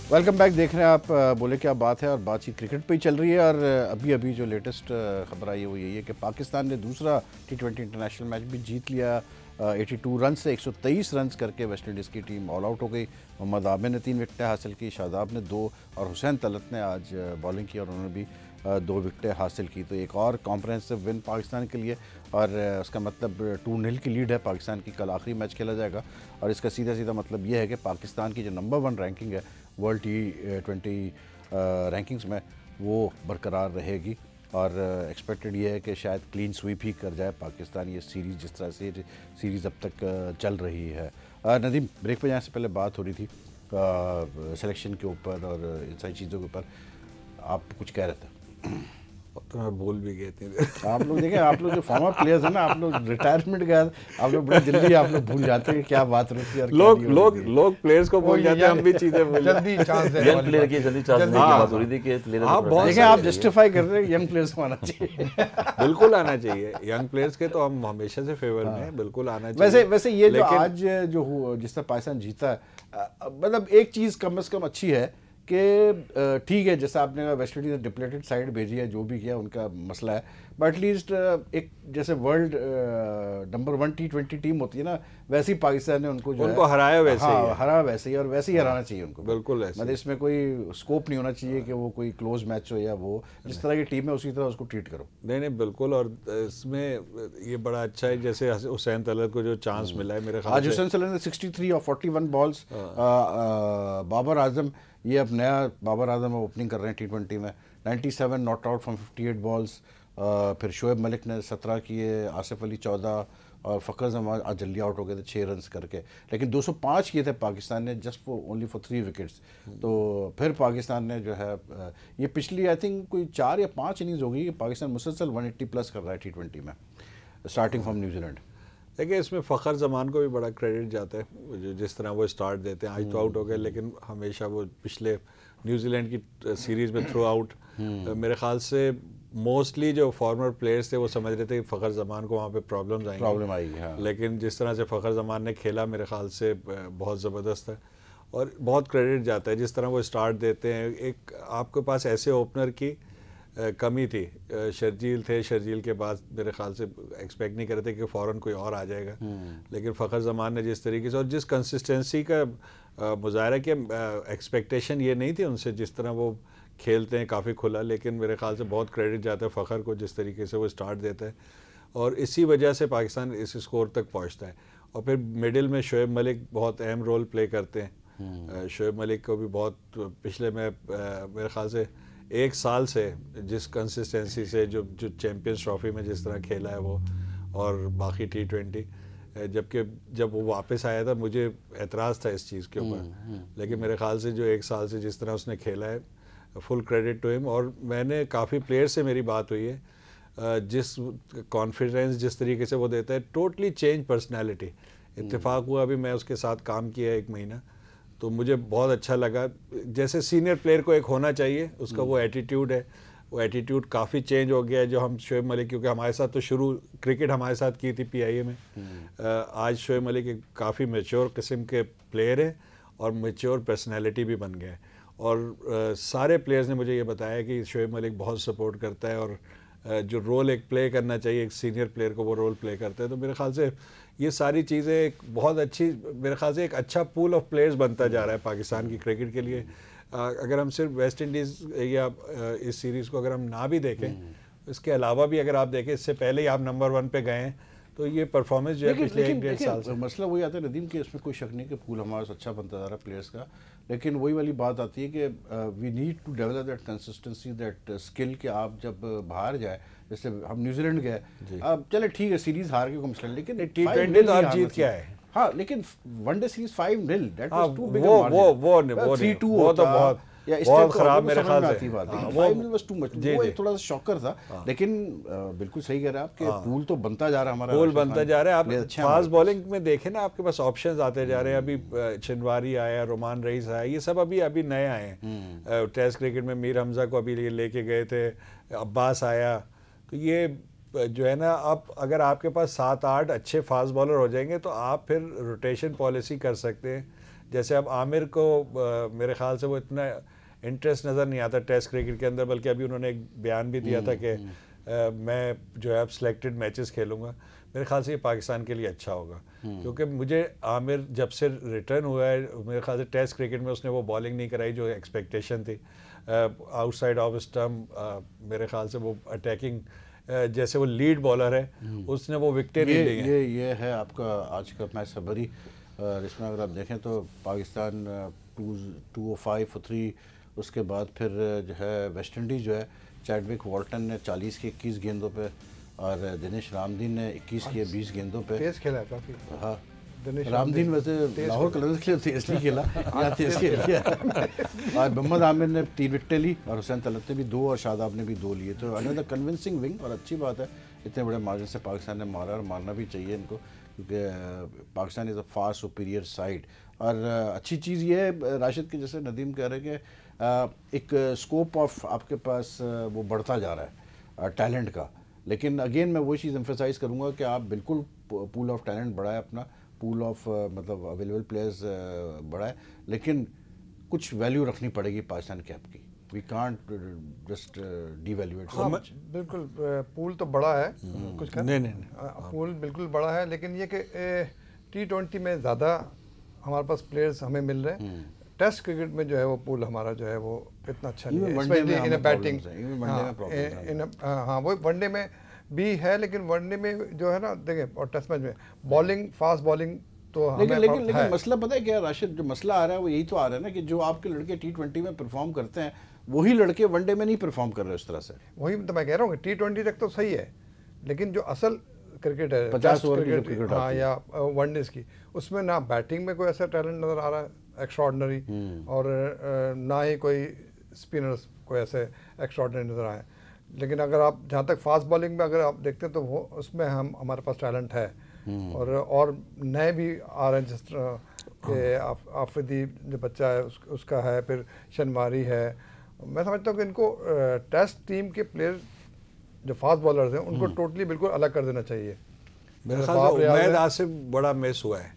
Welcome back. देख रहे हैं आप बोले क्या बात है, और बातचीत क्रिकेट पे ही चल रही है। और अभी अभी जो लेटेस्ट खबर आई है वो यही है कि पाकिस्तान ने दूसरा T20 इंटरनेशनल मैच भी जीत लिया। 82 रन से 123 रन करके वेस्ट इंडीज़ की टीम ऑल आउट हो गई। मोहम्मद आबिद ने 3 विकेटें हासिल की, शादाब ने 2 और हुसैन तलत ने आज बॉलिंग की और उन्होंने भी 2 विकेटें हासिल की। तो एक और कॉम्प्रहेंसिव विन पाकिस्तान के लिए, और उसका मतलब 2-0 की लीड है पाकिस्तान की। कल आखिरी मैच खेला जाएगा और इसका सीधा सीधा मतलब ये है कि पाकिस्तान की जो नंबर 1 रैंकिंग है वर्ल्ड T20 रैंकिंग्स में, वो बरकरार रहेगी। और एक्सपेक्टेड ये है कि शायद क्लीन स्वीप ही कर जाए पाकिस्तान ये सीरीज़, जिस तरह से सीरीज़ अब तक चल रही है। नदीम, ब्रेक पे जाने से पहले बात हो रही थी सिलेक्शन के ऊपर और इन सारी चीज़ों के ऊपर, आप कुछ कह रहे थे। तो मैं भूल भी गए थे। आप लोग देखें, आप लोग जो फॉर्मर प्लेयर्स हैं ना, आप लोग रिटायरमेंट गए, आप लोग बड़ी जल्दी आप लोग भूल जाते हैं कि क्या बात रही थी। लोग प्लेयर्स को भूल जाते हैं, हम भी चीज़ें भूल जल्दी चांस देने यंग वाली प्लेयर बात। की जल्दी चांस देने की बात हो रही थी कि प्लेयर आप बहुत देखें, आप जस्टिफाई कर रहे हैं यंग प्लेयर्स को आना चाहिए। बिल्कुल आना चाहिए। यंग प्लेयर्स के तो हम हमेशा से फेवर में हैं, बिल्कुल आना चाहिए। वैसे ये जो आज जो जिस तरह पाकिस्तान जीता है, मतलब एक चीज़ कम से कम अच्छी है कि ठीक है, जैसा आपने कहा वेस्ट इंडीज ने डिप्लेटेड साइड भेजी है, जो भी किया उनका मसला है, बट एटलीस्ट एक जैसे वर्ल्ड नंबर 1 T20 टीम होती है ना, वैसे ही पाकिस्तान ने उनको उनको हराया वैसे ही, हरा वैसे ही, और वैसे ही हराना चाहिए उनको। बिल्कुल ऐसे। मतलब इसमें कोई स्कोप नहीं होना चाहिए कि वो कोई क्लोज मैच हो, या वो जिस तरह की टीम है उसी तरह उसको ट्रीट करो। नहीं बिल्कुल। और इसमें ये बड़ा अच्छा है, जैसे हुसैन तलत को जो चांस मिला है मेरे ख्याल आज से। हुसैन तलत ने 63 और 41 बॉल्स। बाबर आजम, ये अब नया बाबर आजम ओपनिंग कर रहे हैं T20 में, 97 नॉट आउट फ्रॉम 58 बॉल्स। फिर शोएब मलिक ने 17 किए, आसिफ अली 14, और फ़खर जमान आज जल्दी आउट हो गए थे 6 रन करके। लेकिन 205 किए थे पाकिस्तान ने, just for only for 3 wickets. तो फिर पाकिस्तान ने जो है, ये पिछली आई थिंक कोई 4 या 5 इनिंग्स हो गई कि पाकिस्तान मुसलसल 180 प्लस कर रहा है T20 में, स्टार्टिंग फ्रॉम न्यूजीलैंड। देखिए, इसमें फ़खर जमान को भी बड़ा क्रेडिट जाता है, जो जिस तरह वो स्टार्ट देते हैं। आज तो आउट हो गए, लेकिन हमेशा वो पिछले न्यूजीलैंड की सीरीज़ में थ्रू आउट, मेरे ख्याल से मोस्टली जो फॉर्मर प्लेयर्स थे वो समझ रहे थे कि फ़खर जमान को वहाँ पे प्रॉब्लम आएगी, हाँ। लेकिन जिस तरह से फ़खर जमान ने खेला, मेरे ख्याल से बहुत ज़बरदस्त है और बहुत क्रेडिट जाता है जिस तरह वो स्टार्ट देते हैं। एक आपके पास ऐसे ओपनर की कमी थी, शर्जील थे, शर्जील के बाद मेरे ख्याल से एक्सपेक्ट नहीं कर रहे थे कि फ़ौरन कोई और आ जाएगा, लेकिन फ़खर जमान ने जिस तरीके से और जिस कंसिस्टेंसी का मुजाहरा किया, एक्सपेक्टेशन ये नहीं थी उनसे, जिस तरह वो खेलते हैं काफ़ी खुला, लेकिन मेरे ख्याल से बहुत क्रेडिट जाता है फ़खर को, जिस तरीके से वो स्टार्ट देता है और इसी वजह से पाकिस्तान इस स्कोर तक पहुँचता है। और फिर मिडिल में शोएब मलिक बहुत अहम रोल प्ले करते हैं। शोएब मलिक को भी बहुत पिछले में मेरे ख्याल से 1 साल से जिस कंसिस्टेंसी से जो चैम्पियंस ट्रॉफी में जिस तरह खेला है वो, और बाकी T20, जबकि जब वो वापस आया था मुझे एतराज़ था इस चीज़ के ऊपर, लेकिन मेरे ख्याल से जो 1 साल से जिस तरह उसने खेला है, फुल क्रेडिट टू हिम। और मैंने काफ़ी प्लेयर से मेरी बात हुई है, जिस कॉन्फिडेंस जिस तरीके से वो देता है, टोटली चेंज पर्सनैलिटी। इत्तेफाक हुआ अभी मैं उसके साथ काम किया 1 महीना, तो मुझे बहुत अच्छा लगा। जैसे सीनियर प्लेयर को एक होना चाहिए, उसका वो एटीट्यूड है, वो एटीट्यूड काफ़ी चेंज हो गया है। जो हम शोएब मलिक, क्योंकि हमारे साथ तो शुरू क्रिकेट हमारे साथ की थी PIA में, आज शोएब मलिक एक काफ़ी मैच्योर किस्म के प्लेयर है और मैच्योर पर्सनैलिटी भी बन गया है। और सारे प्लेयर्स ने मुझे ये बताया कि शोएब मलिक बहुत सपोर्ट करता है और जो रोल एक प्ले करना चाहिए एक सीनियर प्लेयर को, वो रोल प्ले करते हैं। तो मेरे ख्याल से ये सारी चीज़ें एक बहुत अच्छी, मेरे ख्याल से एक अच्छा पूल ऑफ प्लेयर्स बनता जा रहा है पाकिस्तान की क्रिकेट के लिए। अगर हम सिर्फ वेस्ट इंडीज़ या इस सीरीज़ को अगर हम ना भी देखें, इसके अलावा भी अगर आप देखें, इससे पहले ही आप नंबर 1 पे गए हैं, तो ये परफॉर्मेंस जो है पिछले 1-1.5 साल से, मसला वही आता है नदीम कि इसमें कोई शक नहीं कि पूल हमारा अच्छा बनता जा रहा है प्लेयर्स का, लेकिन वही वाली बात आती है कि we need to develop that consistency, that skill कि आप जब बाहर जाए, जैसे हम न्यूजीलैंड गए, अब चले ठीक है सीरीज हार के मसला, लेकिन T20 तो आप जीत क्या है, हाँ, लेकिन one day series 5-0 that was too big, वो 3-2 वो तो बहुत खराब मेरे ख्याल से, वो 5-0 वाज टू मच, वो एक थोड़ा सा शॉकर था। लेकिन बिल्कुल सही कह रहे हैं आप कि पूल तो बनता जा रहा है, हमारा पूल बनता जा रहा है। आप फास्ट बॉलिंग में देखें ना, आपके पास ऑप्शंस आते जा रहे हैं। अभी चिनवारी आया, रोमान रईस आया, ये सब अभी नए आए हैं। टेस्ट क्रिकेट में मीर हमजा को अभी लेके गए थे, अब्बास आया। तो ये जो है ना, आप अगर आपके पास 7-8 अच्छे फास्ट बॉलर हो जाएंगे तो आप फिर रोटेशन पॉलिसी कर सकते हैं। जैसे अब आमिर को मेरे ख्याल से वो इतना इंटरेस्ट नज़र नहीं आता टेस्ट क्रिकेट के अंदर, बल्कि अभी उन्होंने एक बयान भी दिया था कि मैं जो है अब सिलेक्टेड मैचेस खेलूँगा। मेरे ख्याल से ये पाकिस्तान के लिए अच्छा होगा, क्योंकि मुझे आमिर जब से रिटर्न हुआ है मेरे ख्याल से टेस्ट क्रिकेट में उसने वो बॉलिंग नहीं कराई जो एक्सपेक्टेशन थी। आउटसाइड ऑफ स्टम्प मेरे ख्याल से वो अटैकिंग जैसे वो लीड बॉलर है उसने वो विकेट नहीं ली है। ये है आपका आज का मैच सबरी। इसमें अगर आप देखें तो पाकिस्तान 205 for 3, उसके बाद फिर जो है वेस्ट इंडीज़ जो है चैडविक वॉल्टन ने 40 के 21 गेंदों पे और दिनेश रामदीन ने 21 के 20 गेंदों पे तेज खेला काफ़ी। हाँ, रामदीन वैसे लाहौर कलर्स के लिए थे इसलिए खेला यहाँ तेज खेल किया। और मोहम्मद आमिर ने 3 विकेटें ली और हुसैन तलत ने भी 2 और शादाब ने भी 2 लिए। तो अनदर कन्विंसिंग विंग, और अच्छी बात है इतने बड़े मार्जिन से पाकिस्तान ने मारा और मारना भी चाहिए इनको, क्योंकि Pakistan is a far superior side. और अच्छी चीज़ ये है राशिद के जैसे नदीम कह रहे हैं कि एक स्कोप ऑफ आपके पास वो बढ़ता जा रहा है टैलेंट का। लेकिन अगेन मैं वही चीज़ एम्फेसाइज़ करूँगा कि आप बिल्कुल पूल ऑफ टैलेंट बढ़ाएं, अपना पूल ऑफ मतलब अवेलेबल प्लेयर्स बढ़ाएं, लेकिन कुछ वैल्यू रखनी पड़ेगी पाकिस्तान कैप की। We can't just devaluate so much. बिल्कुल पूल तो बड़ा है, कुछ नहीं पूल बिल्कुल बड़ा है, लेकिन ये कि T20 में ज़्यादा हमारे पास प्लेयर्स हमें मिल रहे हैं। टेस्ट क्रिकेट में जो है वो पूल हमारा जो है वो इतना अच्छा नहीं है, स्पेशली इन बैटिंग। हाँ वो वनडे में भी है, लेकिन वनडे में जो है ना देखें और टेस्ट मैच में बॉलिंग, फास्ट बॉलिंग तो लेकिन मसला पता है क्या राशिद, जो मसला आ रहा है वो यही तो आ रहा है ना कि जो आपके लड़के T20 में परफॉर्म करते हैं वही लड़के वनडे में नहीं परफॉर्म कर रहे उस तरह से। वही तो मैं कह रहा हूँ T20 तक तो सही है, लेकिन जो असल क्रिकेट है 50 ओवर की क्रिकेट हाँ या वनडेज की, उसमें ना बैटिंग में कोई ऐसा टैलेंट नज़र आ रहा है एक्स्ट्राऑर्डिनरी, और ना ही कोई स्पिनर्स कोई ऐसे एक्स्ट्राऑर्डिनरी नज़र आए। लेकिन अगर आप जहाँ तक फास्ट बॉलिंग में अगर आप देखते हैं तो वो उसमें हमारे पास टैलेंट है, और नए भी आ रहे हैं, जिस तरह के आफरीदी जो बच्चा है उसका है, फिर शनवारी है। मैं समझता हूँ कि इनको टेस्ट टीम के प्लेयर जो फास्ट बॉलर्स हैं उनको टोटली बिल्कुल अलग कर देना चाहिए। मेरे ख्याल से उमैद आसिफ बड़ा मिस हुआ है।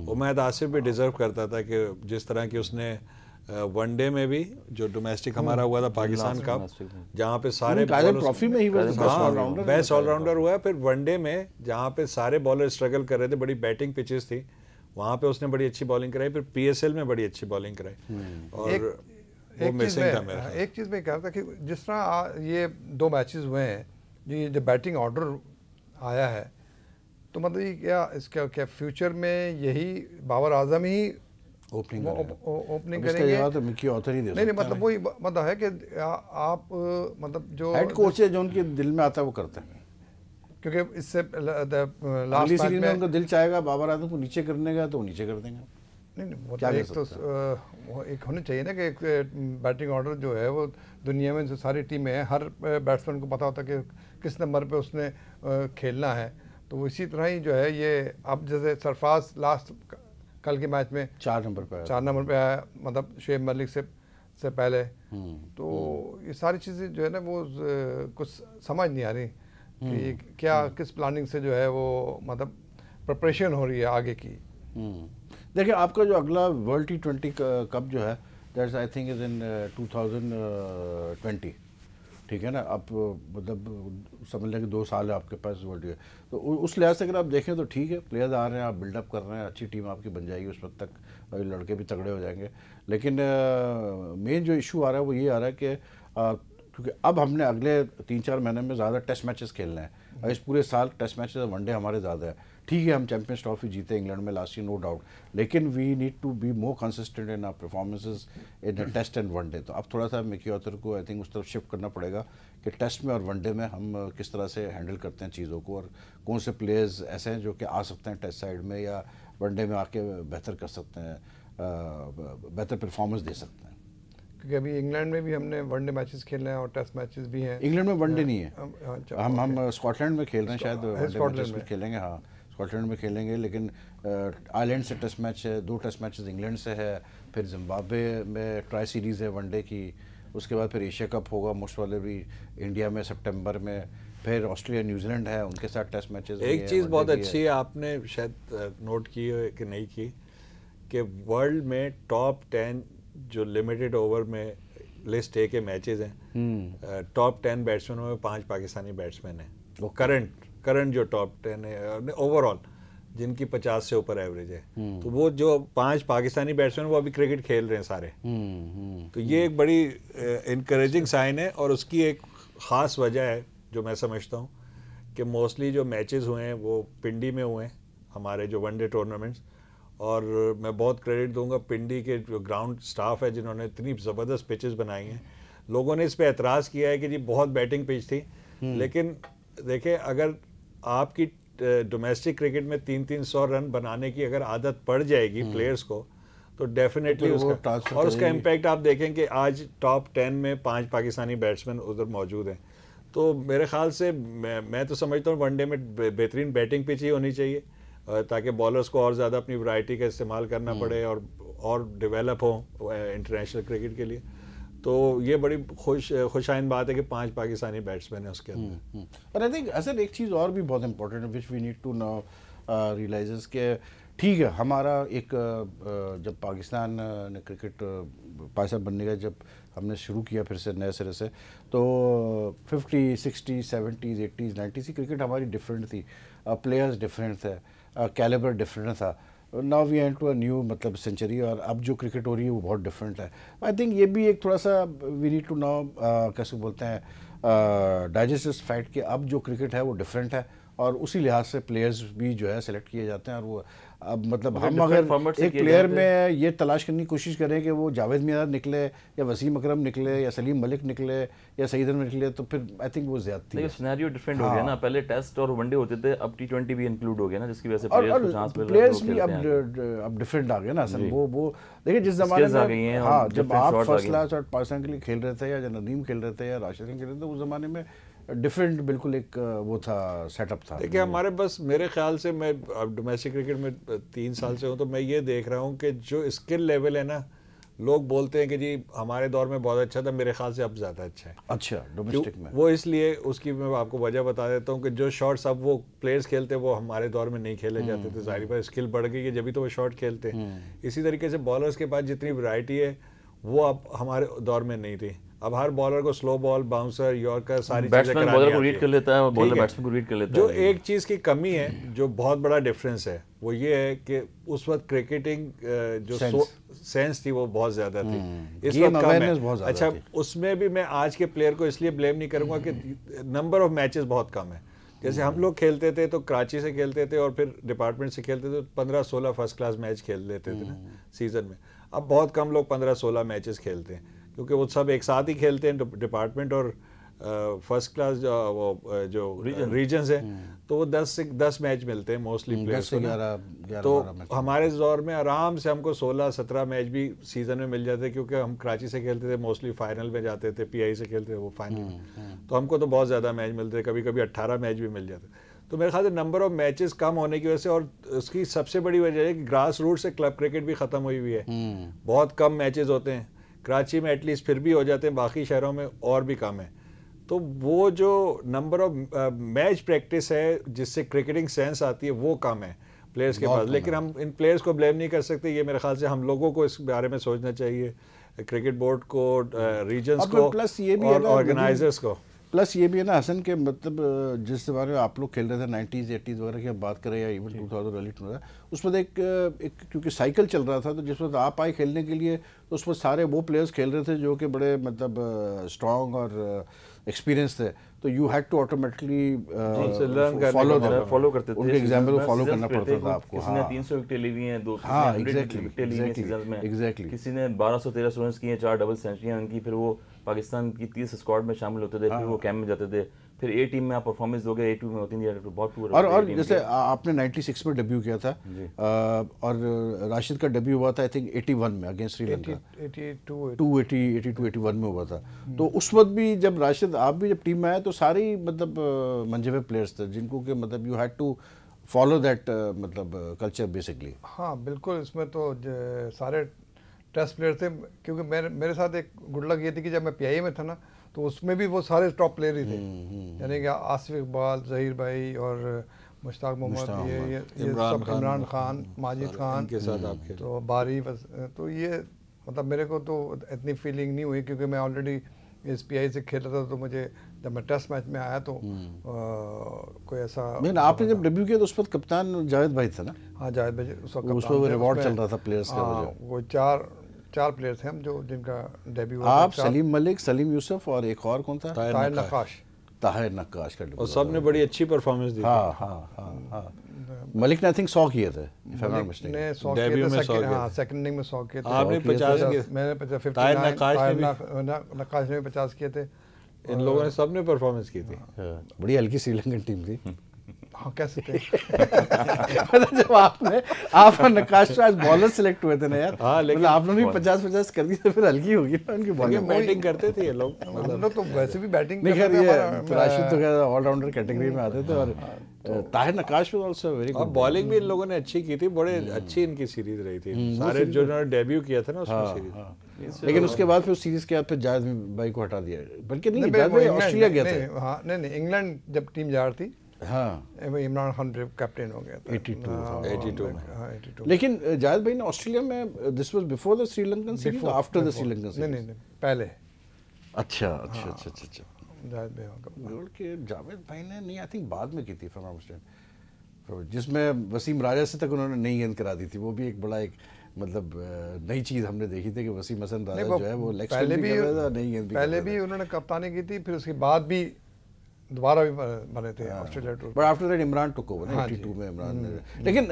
उमैद आसिफ भी डिजर्व करता था कि जिस तरह की उसने वनडे में भी जो डोमेस्टिक हमारा हुआ था पाकिस्तान का, जहाँ पे सारे ट्रॉफी में ही बेस्ट ऑलराउंडर हुआ है, फिर वनडे में जहाँ पे सारे बॉलर स्ट्रगल कर रहे थे, बड़ी बैटिंग पिचेस थी, वहाँ पे उसने बड़ी अच्छी बॉलिंग कराई, फिर PSL में बड़ी अच्छी बॉलिंग कराई। और वो मिसिंग था मेरा। एक चीज़ मैं कह रहा था कि जिस तरह ये 2 मैचेस हुए हैं, ये जो बैटिंग ऑर्डर आया है, तो मतलब ये क्या फ्यूचर में यही बाबर आजम ही ओपनिंग करेंगे? तो मिकी ऑथर ही दे नहीं मतलब वही मतलब है कि आप मतलब जो हेड कोच है जो उनके दिल में आता है वो करते हैं, क्योंकि इससे लास्ट मैच में उनका दिल चाहेगा बाबर आजम को नीचे करने का तो वो नीचे कर देंगे। नहीं वो तो एक तो एक होनी चाहिए ना कि एक बैटिंग ऑर्डर जो है वो दुनिया में जो सारी टीमें हैं, हर बैट्समैन को पता होता है कि किस नंबर पे उसने खेलना है। तो इसी तरह ही जो है ये अब जैसे सरफराज लास्ट कल के मैच में 4 नंबर पे आया, मतलब शुएब मलिक से पहले। तो ये सारी चीज़ें जो है ना वो कुछ समझ नहीं आ रही कि क्या किस प्लानिंग से जो है वो मतलब प्रिपरेशन हो रही है आगे की। देखिए आपका जो अगला वर्ल्ड T20 कप जो है that's I think is in 2020, ठीक है ना। आप मतलब समझ लें कि 2 साल है आपके पास वर्ल्ड के, तो उस लिहाज से अगर आप देखें तो ठीक है, प्लेयर्स आ रहे हैं, आप बिल्डअप कर रहे हैं, अच्छी टीम आपकी बन जाएगी उस वक्त तक, लड़के भी तगड़े हो जाएंगे। लेकिन मेन जो इशू आ रहा है वो ये आ रहा है कि क्योंकि अब हमने अगले 3-4 महीने में ज़्यादा टेस्ट मैचेस खेलना है, और इस पूरे साल टेस्ट मैचेस और वनडे हमारे ज़्यादा है। ठीक है हम चैंपियंस ट्रॉफी जीते इंग्लैंड में लास्ट ईयर, नो डाउट, लेकिन we need to be more consistent in our performances in test and one day. तो अब थोड़ा सा मिकी ऑथर को आई थिंक उस तरफ शिफ्ट करना पड़ेगा कि टेस्ट में और वनडे में हम किस तरह से हैंडल करते हैं चीज़ों को, और कौन से प्लेयर्स ऐसे हैं जो कि आ सकते हैं टेस्ट साइड में या वनडे में आके बेहतर कर सकते हैं, बेहतर परफॉर्मेंस दे सकते हैं। क्योंकि अभी इंग्लैंड में भी हमने वनडे मैचेस खेलने हैं और टेस्ट मैचेस भी हैं। इंग्लैंड में वनडे नहीं है, हम स्कॉटलैंड में खेल रहे हैं, शायद वनडे मैचेस में खेलेंगे। हाँ स्कॉटलैंड में खेलेंगे, लेकिन आयरलैंड से टेस्ट मैच है, 2 टेस्ट मैचेस इंग्लैंड से है, फिर जिम्बाब्वे में ट्राई सीरीज़ है वनडे की, उसके बाद फिर एशिया कप होगा मोस्ट वाले भी इंडिया में सितंबर में, फिर ऑस्ट्रेलिया न्यूजीलैंड है उनके साथ टेस्ट मैचेस। एक चीज़ बहुत अच्छी है, आपने शायद नोट की है कि नहीं की, कि वर्ल्ड में टॉप 10 जो लिमिटेड ओवर में लिस्ट ए के मैचेस हैं, टॉप 10 बैट्समैनों में 5 पाकिस्तानी बैट्समैन हैं। करंट जो टॉप 10 है ओवरऑल, जिनकी 50 से ऊपर एवरेज है, तो वो जो 5 पाकिस्तानी बैट्समैन वो अभी क्रिकेट खेल रहे हैं सारे। तो ये एक बड़ी इनकरेजिंग साइन है, और उसकी एक ख़ास वजह है जो मैं समझता हूँ कि मोस्टली जो मैचेस हुए हैं वो पिंडी में हुए हैं, हमारे जो वनडे टूर्नामेंट्स। और मैं बहुत क्रेडिट दूंगा पिंडी के जो ग्राउंड स्टाफ है जिन्होंने इतनी ज़बरदस्त पिचेस बनाई हैं। लोगों ने इस पे एतराज़ किया है कि जी बहुत बैटिंग पिच थी, लेकिन देखिए अगर आपकी डोमेस्टिक क्रिकेट में 300 रन बनाने की अगर आदत पड़ जाएगी प्लेयर्स को, तो डेफिनेटली उसका और उसका इम्पैक्ट आप देखें कि आज टॉप 10 में 5 पाकिस्तानी बैट्समैन उधर मौजूद हैं। तो मेरे ख्याल से मैं तो समझता हूँ वनडे में बेहतरीन बैटिंग पिच ही होनी चाहिए, ताकि बॉलर्स को और ज़्यादा अपनी वैरायटी का इस्तेमाल करना पड़े और डेवलप हो इंटरनेशनल क्रिकेट के लिए। तो ये बड़ी खुशाइन बात है कि 5 पाकिस्तानी बैट्समैन हैं उसके अंदर। और आई थिंक असर एक चीज़ और भी बहुत इंपॉर्टेंट है which we need to now realise के, ठीक है हमारा एक जब पाकिस्तान ने क्रिकेट पाकिस्तान बनने का जब हमने शुरू किया फिर से नए सिरे से, तो 50, 60, 70s, 80s, 90s की क्रिकेट हमारी डिफरेंट थी, प्लेयर्स डिफरेंट थे, कैलिबर डिफरेंट था। Now we end to a new मतलब सेंचुरी, और अब जो क्रिकेट हो रही है वो बहुत डिफरेंट है। आई थिंक ये भी एक थोड़ा सा वी नीड टू नाउ कैसे बोलते हैं डाइजेस्ट दिस फैक्ट कि अब जो क्रिकेट है वो डिफरेंट है, और उसी लिहाज से प्लेयर्स भी जो है सेलेक्ट किए जाते हैं। और वो अब मतलब हम अगर एक प्लेयर में ये तलाश करने की कोशिश करें कि वो जावेद मियां निकले या वसीम अकरम निकले या सलीम मलिक निकले या सईद अहमद निकले, तो फिर आई थिंक वो ज्यादती है। सिनेरियो डिफरेंट हो गया ना, पहले टेस्ट और वनडे होते थे, अब T20 भी इंक्लूड हो गया ना, जिसकी वजह से प्लेयर्स भी अब डिफरेंट आ गया ना असल। वो देखिए जिस जमाने में हाँ जब आप फर्स्ट क्लास और पाकिस्तान के लिए खेल रहे थे या नदीम खेल रहे थे या राशिद खेल रहे थे, उस जमाने में डिफरेंट बिल्कुल एक वो था सेटअप था। देखिए हमारे बस मेरे ख्याल से मैं अब डोमेस्टिक क्रिकेट में 3 साल से हूँ, तो मैं ये देख रहा हूँ कि जो स्किल लेवल है ना, लोग बोलते हैं कि जी हमारे दौर में बहुत अच्छा था, मेरे ख्याल से अब ज़्यादा अच्छा है। अच्छा डोमेस्टिक में वो इसलिए उसकी मैं आपको वजह बता देता हूँ कि जो शॉट्स अब वो प्लेयर्स खेलते वो हमारे दौर में नहीं खेले जाते थे। जाहिर बात स्किल बढ़ गई है जब भी तो वो शॉट खेलते हैं। इसी तरीके से बॉलर्स के पास जितनी वैरायटी है वो अब हमारे दौर में नहीं थी। अब हर बॉलर को स्लो बॉल, बाउंसर, यॉर्कर सारी चीजें करानी बॉलर को रीड कर लेता है, बॉलर बैट्समैन को रीड कर लेता है। जो एक चीज की कमी है, जो बहुत बड़ा डिफरेंस है, वो ये है कि उस वक्त क्रिकेटिंग जो सेंस थी वो बहुत ज्यादा थी, इस वक्त कम है। अच्छा उसमें भी मैं आज के प्लेयर को इसलिए ब्लेम नहीं करूंगा कि नंबर ऑफ मैचेस बहुत कम है। जैसे हम लोग खेलते थे तो कराची से खेलते थे और फिर डिपार्टमेंट से खेलते थे, 15-16 फर्स्ट क्लास मैच खेल लेते थे ना सीजन में। अब बहुत कम लोग 15-16 मैचेस खेलते हैं, क्योंकि वो सब एक साथ ही खेलते हैं, डिपार्टमेंट और फर्स्ट क्लास जो रीजन्स है, तो वो 10 मैच मिलते हैं मोस्टली प्लेयर्स को। तो हमारे दौर में आराम से हमको 16-17 मैच भी सीजन में मिल जाते, क्योंकि हम कराची से खेलते थे, मोस्टली फाइनल में जाते थे, PI से खेलते थे वो फाइनल में, तो हमको तो बहुत ज़्यादा मैच मिलते थे, कभी कभी 18 मैच भी मिल जाते। तो मेरे ख्याल से नंबर ऑफ मैचेस कम होने की वजह से, और उसकी सबसे बड़ी वजह है कि ग्रास रूट से क्लब क्रिकेट भी ख़त्म हुई हुई है। बहुत कम मैचेस होते हैं, कराची में एटलीस्ट फिर भी हो जाते हैं, बाकी शहरों में और भी कम है। तो वो जो नंबर ऑफ मैच प्रैक्टिस है जिससे क्रिकेटिंग सेंस आती है वो कम है प्लेयर्स के पास। लेकिन हम इन प्लेयर्स को ब्लेम नहीं कर सकते, ये मेरे ख्याल से हम लोगों को इस बारे में सोचना चाहिए, क्रिकेट बोर्ड को, रीजन्स को और ऑर्गेनाइजर्स को। प्लस ये भी है ना हसन के मतलब जिस बारे में आप लोग खेल रहे थे 90s 80s वगैरह की हम बात करें या इवन 2000 अर्ली 2000, उसमें एक क्योंकि साइकिल चल रहा था, तो जिस वक्त आप आए खेलने के लिए तो उसमें सारे वो प्लेयर्स खेल रहे थे जो कि बड़े मतलब स्ट्रॉन्ग और एक्सपीरियंस थे, तो you had to automatically follow करते थे, उनके एग्जाम्पल को फॉलो करना पड़ता था आपको। किसी ने 300 विकेट ली हुई हैं, 100 विकेट ली हैं सीजन में, किसी ने 1213 रन किए, 4 डबल सेंचुरियां उनकी, फिर वो पाकिस्तान की 30 स्क्वाड में शामिल होते थे, फिर वो कैंप में जाते थे, फिर A टीम में आप परफॉर्मेंस दोगे, A2 में होती नहीं, बहुत पूरा। और जैसे आपने 96 में डेब्यू किया था और राशिद का डेब्यू हुआ था आई थिंक 81 में अगेंस्ट श्रीलंका, 82-81 में हुआ था। तो उस वक्त भी जब राशिद आप भी जब टीम में आए तो सारे मतलब मंजे हुए प्लेयर्स थे जिनको कि मतलब you had to follow that मतलब कल्चर बेसिकली। हाँ बिल्कुल, इसमें तो सारे टेस्ट प्लेयर थे, क्योंकि मेरे साथ एक गुड लक ये थी कि जब मैं PI में था ना, तो उसमें भी वो सारे टॉप प्लेयर ही थे, यानी कि आसिफ इकबाल, जहीर भाई और मुश्ताक मोहम्मद, ये सब, इमरान खान, माजिद खान के साथ आप खेले तो बारी, तो ये मतलब मेरे को तो इतनी फीलिंग नहीं हुई क्योंकि मैं ऑलरेडी SPI से खेल रहा था। तो मुझे जब मैं टेस्ट मैच में आया तो कोई ऐसा नहीं, आपने जब डेब्यू किया तो उस वक्त कप्तान जावेद भाई था ना? हाँ, जावेद भाई उस वक्त उस पर रिवॉर्ड चल रहा था प्लेयर्स का। वो चार प्लेयर्स हैं हम जो जिनका डेब्यू हुआ। आप, सलीम मलिक, सलीम यूसुफ और एक और कौन था? ताहिर नक्काश। ताहिर नक्काश का और सब ने बड़ी अच्छी परफॉर्मेंस दी। हाँ हाँ हाँ हाँ। मलिक ने आई थिंक 100 किए थे, ने 100 किए थे, हाँ सेकंड इनिंग में 100 किए थे। आपने 50 किए, मैंने 59, ताहिर नक्काश ने 50 किए थे। इन लोगों ने सबने परफॉर्मेंस की थी। बड़ी हल्की श्रीलंकन टीम थी। हाँ, कैसे थे जब आप नक्काश आज बॉलर सिलेक्ट हुए थे ना यार। हाँ, लेकिन आप लोगों ने 50-50 कर दी तो फिर हल्की होगी ना उनकी बॉलिंग। बैटिंग करते थे ये लोग, हम लोग तो वैसे भी बैटिंग नहीं खैर, ये राशिद तो खैर ऑलराउंडर कैटेगरी में आते थे। और Tahir Naqqash was also very good. और बॉलिंग भी इन लोगों ने अच्छी की थी, बड़े अच्छी इनकी सीरीज रही थी सारे जो उन्होंने डेब्यू किया था ना उसमें सीरीज। लेकिन उसके बाद फिर सीरीज के बाद फिर जावेद भाई को हटा दिया, बल्कि नहीं, जावेद भाई ऑस्ट्रेलिया गया था। हाँ, नहीं, इंग्लैंड जब टीम जा रही थी, हाँ, इमरान खान कैप्टन हो गया था 82 में। हाँ, 82। लेकिन जावेद भाई ने ऑस्ट्रेलिया में, this was before the Sri Lankan series, after the Sri Lankan series? नहीं, पहले। अच्छा अच्छा अच्छा अच्छा। जावेद भाई जावेद भाई ने नहीं, आई थिंक बाद में की थी फॉर मास्टर, जिसमें वसीम राजा से तक उन्होंने नई गेंद करा दी थी। वो भी एक बड़ा एक मतलब नई चीज हमने देखी थी कि वसीम हसन राजा जो है वो लेग स्पिन भी कर रहा था, नई गेंद भी पहले भी उन्होंने कप्तानी की थी, फिर उसके बाद भी दोबारा भी बने थे Australia tour. But after that Imran took over ना, 82 में इमरान ने। लेकिन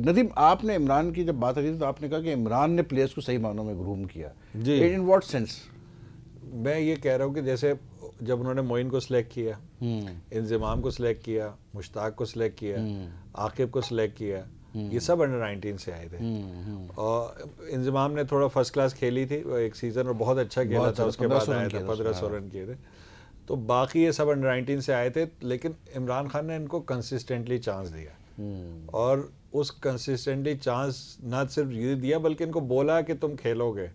नदीम, आपने इमरान की जब बात की थी तो आपने कहा कि इमरान ने प्लेयर्स को सही मानों में ग्रूम किया जी। In what sense? मैं ये कह रहा हूँ कि जैसे जब उन्होंने मोइन को सिलेक्ट किया, इंजमाम को सिलेक्ट किया, मुश्ताक को सिलेक्ट किया, आकिब को सिलेक्ट किया, ये सब अंडर 19 से आए थे। और इंजमाम ने थोड़ा फर्स्ट क्लास खेली थी एक सीजन और बहुत अच्छा खेला था, उसके बाद आया था 1500 रन किए थे। तो बाकी ये सब अंडर 19 से आए थे, लेकिन इमरान खान ने इनको कंसिस्टेंटली चांस दिया। और उस कंसिस्टेंटली चांस ना सिर्फ ये दिया बल्कि इनको बोला कि तुम खेलोगे,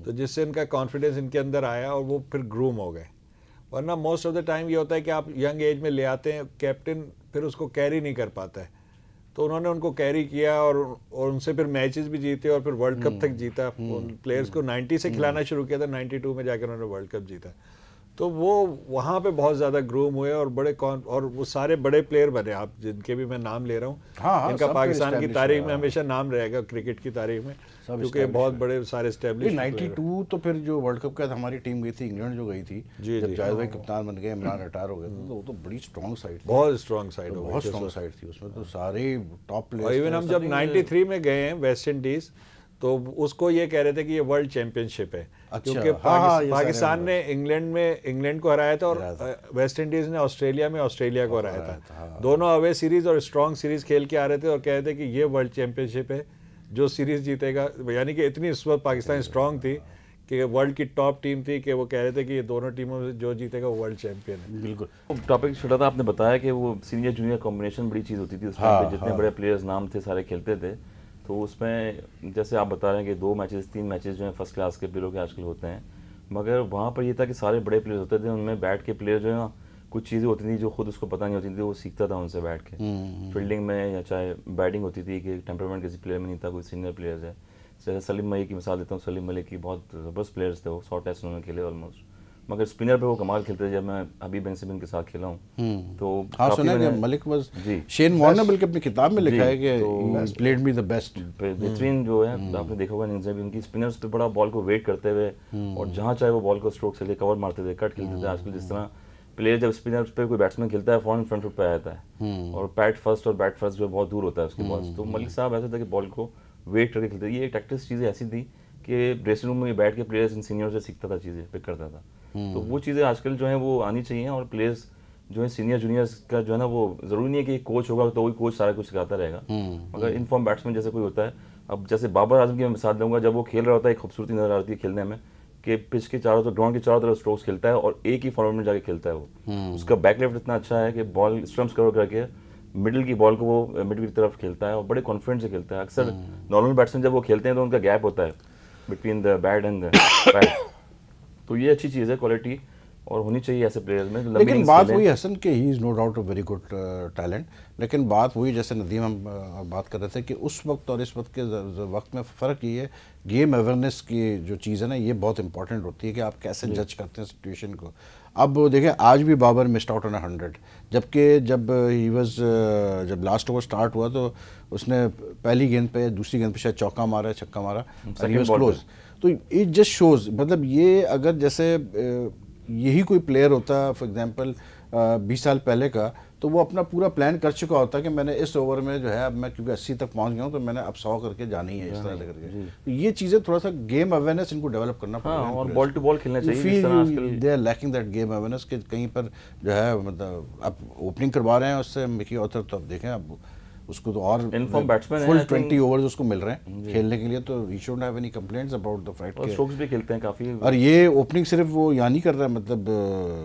तो जिससे इनका कॉन्फिडेंस इनके अंदर आया और वो फिर ग्रूम हो गए। वरना मोस्ट ऑफ द टाइम ये होता है कि आप यंग एज में ले आते हैं, कैप्टन फिर उसको कैरी नहीं कर पाता है। तो उन्होंने उनको कैरी किया और उनसे फिर मैचेस भी जीते और फिर वर्ल्ड कप तक जीता। उन प्लेयर्स को 90 से खिलाना शुरू किया था, 92 में जाकर उन्होंने वर्ल्ड कप जीता। तो वो वहाँ पे बहुत ज़्यादा ग्रूम हुए और और वो सारे बड़े प्लेयर बने, आप जिनके भी मैं नाम ले रहा हूँ। हाँ, इनका पाकिस्तान की तारीख में हमेशा नाम रहेगा, क्रिकेट की तारीख में, क्योंकि बहुत बड़े सारे एस्टेब्लिश। 92 तो फिर जो वर्ल्ड कप का हमारी टीम गई थी, इंग्लैंड जो गई थी, जब जावेद भाई कप्तान बन गए, इमरान रिटायर हो गए, तो वो तो बड़ी स्ट्रॉन्ग साइड थी, बहुत स्ट्रॉन्ग साइड, बहुत स्ट्रॉन्ग साइड थी। उसमें तो सारे टॉप प्लेयर्स। इवन हम जब 93 में गए हैं वेस्ट इंडीज, तो उसको ये कह रहे थे कि ये वर्ल्ड चैंपियनशिप है। अच्छा, क्योंकि पाकिस्तान ने इंग्लैंड को हराया था और वेस्ट इंडीज ने ऑस्ट्रेलिया को हराया था। दोनों अवे सीरीज और स्ट्रॉन्ग सीरीज खेल के आ रहे थे और कह रहे थे कि ये वर्ल्ड चैंपियनशिप है, जो सीरीज जीतेगा। यानी कि इतनी इस वक्त पाकिस्तान स्ट्रॉन्ग थी कि वर्ल्ड की टॉप टीम थी कि वो कह रहे थे कि ये दोनों टीमों में जो जीतेगा वो वर्ल्ड चैंपियन है। बिल्कुल। टॉपिक छोटा था, आपने बताया कि वो सीनियर जूनियर कॉम्बिनेशन बड़ी चीज़ होती थी उस टाइम पे, जितने बड़े प्लेयर्स नाम थे सारे खेलते थे। तो उसमें जैसे आप बता रहे हैं कि 2 मैचेस 3 मैचेस जो हैं फर्स्ट क्लास के प्लेयरों के आजकल होते हैं, मगर वहाँ पर ये था कि सारे बड़े प्लेयर होते थे, उनमें बैट के प्लेयर जो है ना, कुछ चीज़ें होती थी जो खुद उसको पता नहीं होती थी, वो सीखता था उनसे बैठ के। फील्डिंग में या चाहे बैटिंग होती थी कि टेम्परामेंट किसी प्लेयर में नहीं था, कोई सीनियर प्लेयर्स है। जैसे सलीम मलिक की मिसाल देता हूँ, सलीम मलिक की बहुत ज़बरदस्त प्लेयर्स थे, वो 100 टेस्ट उन्होंने खेले ऑलमोस्ट, मगर स्पिनर पे वो कमाल खेलते थे। जब मैं अभी बेन सिमन के साथ खेला हूँ तो हाँ, सुना है कि मलिक वाज जी, शेन वॉर्न ने बल्कि अपनी किताब में लिखा है कि he played me the best. बेहतरीन जो है, आपने देखा होगा इनिंग्स में उनकी स्पिनर्स पे बड़ा बॉल को वेट करते हुए और जहाँ चाहे वो बॉल को स्ट्रोक से कवर मारते थे, कट खेलते थे। आजकल जिस तरह प्लेयर जब स्पिनर पे कोई बैट्समैन खेलता है फौरन फ्रंट फुट पे आ जाता है और पैड फर्स्ट और बैट फर्स्ट जो बहुत दूर होता है उसके बॉल। तो मलिक साहब ऐसा था कि बॉल को वेट करके खेलते थे। ये टैक्टिक्स चीज़ें ऐसी थी कि ड्रेसिंग रूम में बैठ के प्लेयर्स इन सीनियर से सीखता था, चीज़ें पिक करता था। तो वो चीज़ें आजकल जो है वो आनी चाहिए और प्लेयर्स जो है सीनियर जूनियर्स का जो है ना, वो ज़रूरी नहीं है कि कोच होगा तो वही कोच सारा कुछ सिखाता रहेगा, मगर इनफॉर्म बैट्समैन जैसे कोई होता है। अब जैसे बाबर आजम की मैं मिसाल दूंगा, जब वो खेल रहा होता है एक खूबसूरती नजर आती है खेलने में कि पिच के चारों तरफ, ग्राउंड के चारों तरफ स्ट्रोक्स खेलता है और एक ही फॉर्मेट में जाके खेलता है वो। उसका बैक लेफ्ट इतना अच्छा है कि बॉल स्टम्प्स कवर करके मिडिल की बॉल को वो मिड की तरफ खेलता है और बड़े कॉन्फिडेंस से खेलता है। अक्सर नॉर्मल बैट्समैन जब वो खेलते हैं तो उनका गैप होता है between the bat and the pad. तो ये अच्छी चीज़ है क्वालिटी। और होनी चाहिए ऐसे प्लेयर्स में। लेकिन बात वही हसन कि he is no doubt a very good talent, लेकिन बात वही जैसे नदीम हम बात कर रहे थे कि उस वक्त और इस वक्त के वक्त में फ़र्क ये है, गेम अवेयरनेस की जो चीज़ है ना ये बहुत इंपॉर्टेंट होती है कि आप कैसे जज करते हैं सिचुएशन को। अब देखिए आज भी बाबर मिस्ड आउट ऑन 100, जबकि जब लास्ट ओवर स्टार्ट हुआ तो उसने पहली गेंद पे दूसरी गेंद पे शायद चौका मारा छक्का मारा, ही वाज क्लोज। तो इट जस्ट शोज, मतलब ये अगर जैसे यही कोई प्लेयर होता फॉर एग्जांपल 20 साल पहले का, तो वो अपना पूरा प्लान कर चुका होता कि मैंने इस ओवर में जो है अब मैं क्योंकि 80 तक पहुंच गया हूं तो मैंने अब 100 करके जानी है, इस तरह से करके। तो ये चीज़ें थोड़ा सा गेम अवेयरनेस इनको डेवलप करना पड़ेगा। हाँ, और बॉल टू बॉल खेलना चाहिए। They are lacking that game awareness कि कहीं पर जो है मतलब आप ओपनिंग करवा रहे हैं उससे मिकी ऑथर, तो अब देखें अब उसको तो और इनफॉर्म बैट्समैन फुल 20 ओवर्स उसको मिल रहे हैं खेलने के लिए, तो he should have any complaints about the fact और स्ट्रोक्स भी खेलते हैं काफी। और ये ओपनिंग सिर्फ वो यहाँ नहीं कर रहा है, मतलब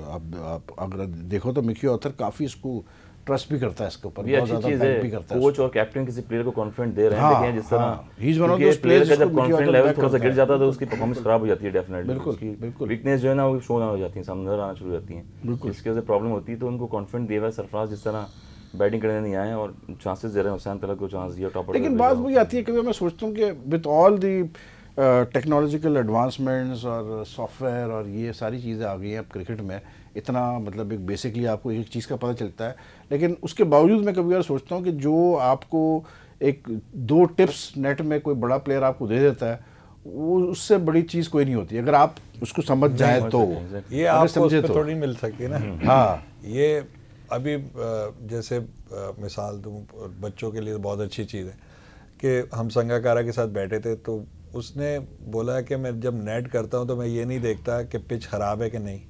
आप अगर देखो तो मिकी ऑथर काफी इसको ट्रस्ट भी करता है, इसके ऊपर बहुत ज्यादा बैक भी करता है। कोच और कैप्टन किसी प्लेयर को कॉन्फिडेंस दे रहे हैं, देखिए जिस तरह he is one of those players का जब कॉन्फिडेंस लेवल थोड़ा सा गिर जाता है तो उसकी परफॉर्मेंस खराब हो जाती है डेफिनेटली। बिल्कुल वीकनेस जो है ना वो शो हो जाती है, सामने आना शुरू हो जाती है, इसकी वजह से प्रॉब्लम होती है। तो उनको कॉन्फिडेंस दिया हुआ है सरफराज जिस तरह बैटिंग करने नहीं आए और चांसेस दे रहे हैं, हुसैन तलत को चांस दिया टॉप। लेकिन बात वही आती है कि मैं सोचता हूँ कि with all the technological advancements और सॉफ्टवेयर और ये सारी चीज़ें आ गई हैं अब क्रिकेट में, इतना मतलब एक बेसिकली आपको एक चीज़ का पता चलता है, लेकिन उसके बावजूद मैं कभी यार सोचता हूँ कि जो आपको एक 2 टिप्स नेट में कोई बड़ा प्लेयर आपको दे देता है, वो उससे बड़ी चीज़ कोई नहीं होती अगर आप उसको समझ जाए तो। ये आपको उस पे थोड़ी मिल सकती है ना। हाँ, ये अभी जैसे मिसाल दूँ, बच्चों के लिए बहुत अच्छी चीज़ है कि हम संगाकारा के साथ बैठे थे तो उसने बोला कि मैं जब नेट करता हूँ तो मैं ये नहीं देखता कि पिच ख़राब है कि नहीं,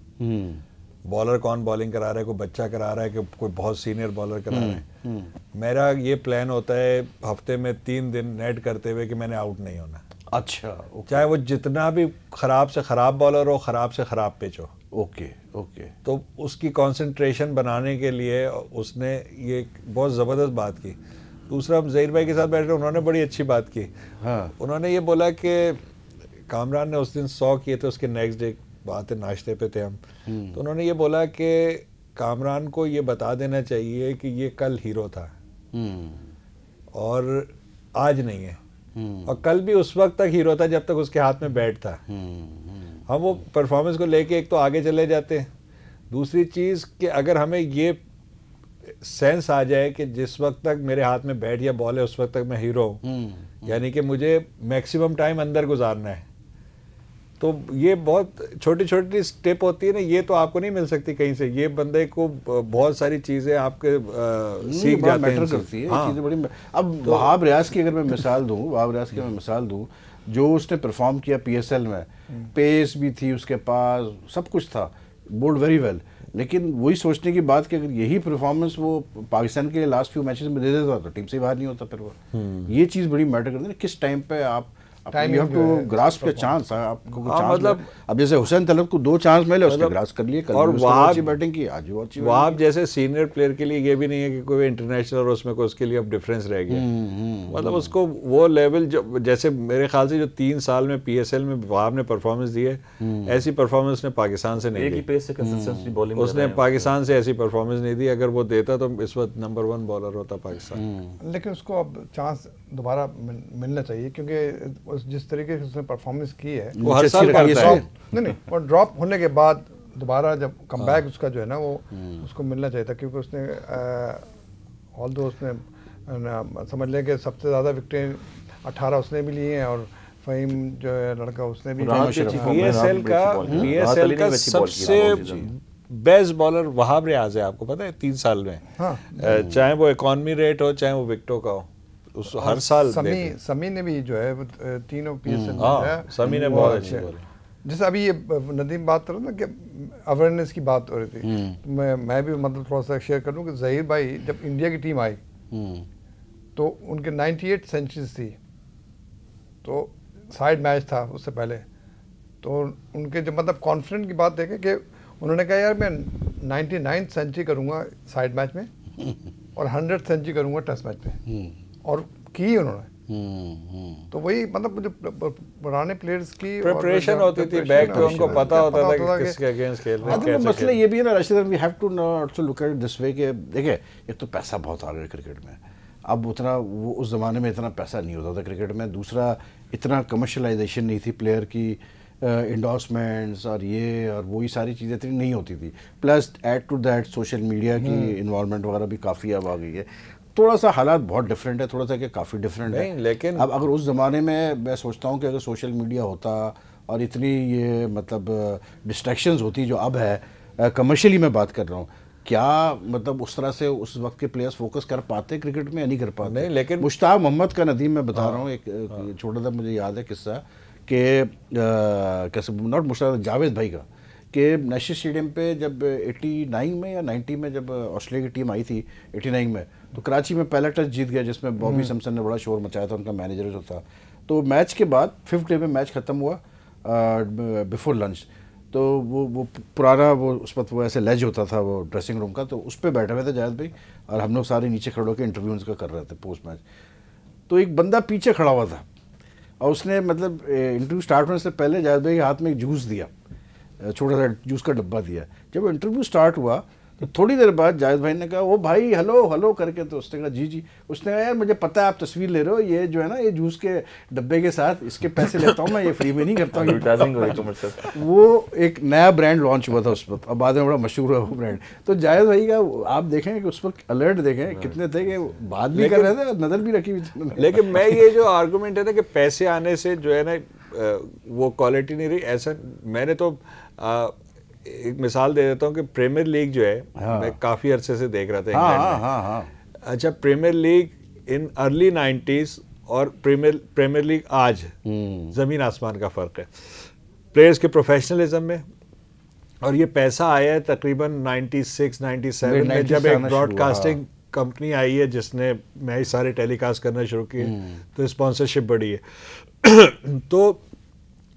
बॉलर कौन बॉलिंग करा रहा है, कोई बच्चा करा रहा है कि कोई बहुत सीनियर बॉलर करा रहा है। मेरा ये प्लान होता है हफ्ते में 3 दिन नेट करते हुए कि मैंने आउट नहीं होना। अच्छा, चाहे वो जितना भी ख़राब से ख़राब बॉलर हो, ख़राब से ख़राब पिच हो। ओके। तो उसकी कंसंट्रेशन बनाने के लिए उसने ये बहुत ज़बरदस्त बात की। दूसरा हम ज़हीर भाई के साथ बैठे, उन्होंने बड़ी अच्छी बात की। हाँ, उन्होंने ये बोला कि कामरान ने उस दिन 100 किए थे, उसके नेक्स्ट डे बात है नाश्ते पे थे हम, तो उन्होंने ये बोला कि कामरान को ये बता देना चाहिए कि ये कल हीरो था और आज नहीं है, और कल भी उस वक्त तक हीरो था जब तक उसके हाथ में बैट था। हम वो परफॉर्मेंस को लेके एक तो आगे चले जाते हैं, दूसरी चीज़ कि अगर हमें ये सेंस आ जाए कि जिस वक्त तक मेरे हाथ में बैट या बॉल है उस वक्त तक मैं हीरो हूँ, यानी कि मुझे मैक्सिमम टाइम अंदर गुजारना है, तो ये बहुत छोटी छोटी स्टेप होती है ना, ये तो आपको नहीं मिल सकती कहीं से। ये बंदे को बहुत सारी चीज़ें आपके सीख जाते हैं, करती है। हाँ, चीज़ें बड़ी। अब तो वहाब रियाज की अगर मैं मिसाल दूँ, जो उसने परफॉर्म किया PSL में, पेस भी थी उसके पास, सब कुछ था, बोल्ड वेरी वेल, लेकिन वही सोचने की बात कि अगर यही परफॉर्मेंस वो पाकिस्तान के लास्ट फ्यू मैचेस में दे देता तो टीम से बाहर नहीं होता। फिर वो ये चीज़ बड़ी मैटर करती है, किस टाइम पे आप यू हैव टू ग्रास्प के चांस, आपको चांस मतलब अब जैसे हुसैन तलत को 2 चांस मिले, उसने ग्रास्प कर लिए, कल और वहां अच्छी बैटिंग की, आज वो अच्छी। वहाब जैसे सीनियर प्लेयर के लिए ये भी नहीं है कि कोई इंटरनेशनल और उसमें कोई उसके लिए अब डिफरेंस रह गया, मतलब उसको वो लेवल जो जैसे मेरे ख्याल से जो 3 साल में PSL में वहाब ने परफॉर्मेंस दी है, ऐसी परफॉर्मेंस ने पाकिस्तान से नहीं दी। उसने पाकिस्तान से ऐसी परफॉर्मेंस नहीं दी, अगर वो देता तो इस वक्त नंबर 1 बॉलर होता पाकिस्तान। लेकिन उसको अब चांस दोबारा मिलना चाहिए, क्योंकि जिस तरीके से उसने परफॉर्मेस की है वो हर साल करता है। नहीं, और ड्रॉप होने के बाद दोबारा जब कमबैक उसका जो है ना वो उसको मिलना चाहिए था, क्योंकि उसने ऑल्दो उसने समझ लें कि सबसे ज़्यादा विकेटें 18 उसने भी लिए हैं, और फ़हीम जो है लड़का उसने भी। PSL का सबसे बेस्ट बॉलर वहाब रियाज है, आपको पता है 3 साल में। हाँ, चाहे वो इकॉनमी रेट हो चाहे वो विकेटों का हो, उस हर साल समी ने भी जो है तीनों PSL में समी ने बहुत अच्छी बोली। जैसे अभी ये नदीम बात कर रहा ना कि अवेयरनेस की बात हो रही थी, मैं भी मतलब थोड़ा सा शेयर कर लूँ कि ज़हीर भाई जब इंडिया की टीम आई तो उनके 98 सेंचुरीज थी, तो साइड मैच था उससे पहले, तो उनके जो मतलब कॉन्फिडेंट की बात देखें कि उन्होंने कहा यार मैं 99 सेंचुरी करूँगा साइड मैच में और 100 सेंचुरी करूँगा टेस्ट मैच में, और की उन्होंने। तो वही मतलब जो पुराने प्लेयर्स की प्रिपरेशन होती थी, बैक पे उनको पता होता था कि किसके अगेंस्ट खेल रहे हैं, कैसे मसला ये भी है ना Rashid, we have to also look at this way कि देखिए एक तो पैसा बहुत आ गया क्रिकेट में, अब उतना वो उस ज़माने में इतना पैसा नहीं होता था क्रिकेट में, दूसरा इतना कमर्शलाइजेशन नहीं थी प्लेयर की, इंडोर्समेंट्स और ये और वही सारी चीज़ें इतनी नहीं होती थी, plus add to that social media की इन्वॉल्वमेंट वगैरह भी काफ़ी अब आ गई है, थोड़ा सा हालात बहुत डिफरेंट है, थोड़ा सा कि काफ़ी डिफरेंट है। लेकिन अब अगर उस ज़माने में मैं सोचता हूँ कि अगर सोशल मीडिया होता और इतनी ये मतलब डिस्ट्रैक्शंस होती जो अब है, कमर्शियली मैं बात कर रहा हूँ, क्या मतलब उस तरह से उस वक्त के प्लेयर्स फोकस कर पाते क्रिकेट में या नहीं कर पाते? नहीं, लेकिन मुश्ताक मोहम्मद का नदीम मैं बता रहा हूँ, एक छोटा सा मुझे याद है किस्सा कि कैसे नॉट मुश्ताक, जावेद भाई का, कि नेशनल स्टेडियम पे जब 89 में या 90 में जब ऑस्ट्रेलिया की टीम आई थी 89 में, तो कराची में पहला टच जीत गया जिसमें बॉबी सैमसन ने बड़ा शोर मचाया था, उनका मैनेजर जो था। तो मैच के बाद 5th डे में मैच ख़त्म हुआ बिफोर लंच, तो वो पुराना वो उस वक्त वो ऐसे लेज होता था वो ड्रेसिंग रूम का, तो उस पर बैठे हुए थे जायद भाई और हम लोग सारे नीचे खड़े होकर इंटरव्यू उनका कर रहे थे पोस्ट मैच। तो एक बंदा पीछे खड़ा हुआ था और उसने मतलब इंटरव्यू स्टार्ट होने से पहले जायद भाई के हाथ में एक जूस दिया, छोटा सा जूस का डब्बा दिया। जब इंटरव्यू स्टार्ट हुआ तो थोड़ी देर बाद जायद भाई ने कहा वो भाई हेलो हेलो करके, तो उसने कहा जी जी, उसने कहा यार मुझे पता है आप तस्वीर ले रहे हो, ये जो है ना ये जूस के डब्बे के साथ इसके पैसे लेता हूँ मैं, ये फ्री में नहीं करता हूँ। वो एक नया ब्रांड लॉन्च हुआ था उस वक्त, अब बाद में बड़ा मशहूर है वो ब्रांड। तो जायद भाई का आप देखें कि उस वक्त अलर्ट देखें कितने थे कि बात भी कर रहे थे और नज़र भी रखी हुई। लेकिन मैं ये जो आर्गूमेंट है ना कि पैसे आने से जो है ना वो क्वालिटी नहीं रही, ऐसा मैंने तो एक मिसाल दे देता हूँ कि प्रीमियर लीग जो है, मैं काफ़ी अरसे से देख रहा था इंग्लैंड में। अच्छा, premiere league in early 90s और प्रीमियर लीग आज ज़मीन आसमान का फ़र्क है प्लेयर्स के प्रोफेशनलिज्म में। और ये पैसा आया है तकरीबन 96-97 में जब एक ब्रॉडकास्टिंग कंपनी आई है जिसने मैच सारे टेलीकास्ट करना शुरू किए, तो स्पॉन्सरशिप बढ़ी है। तो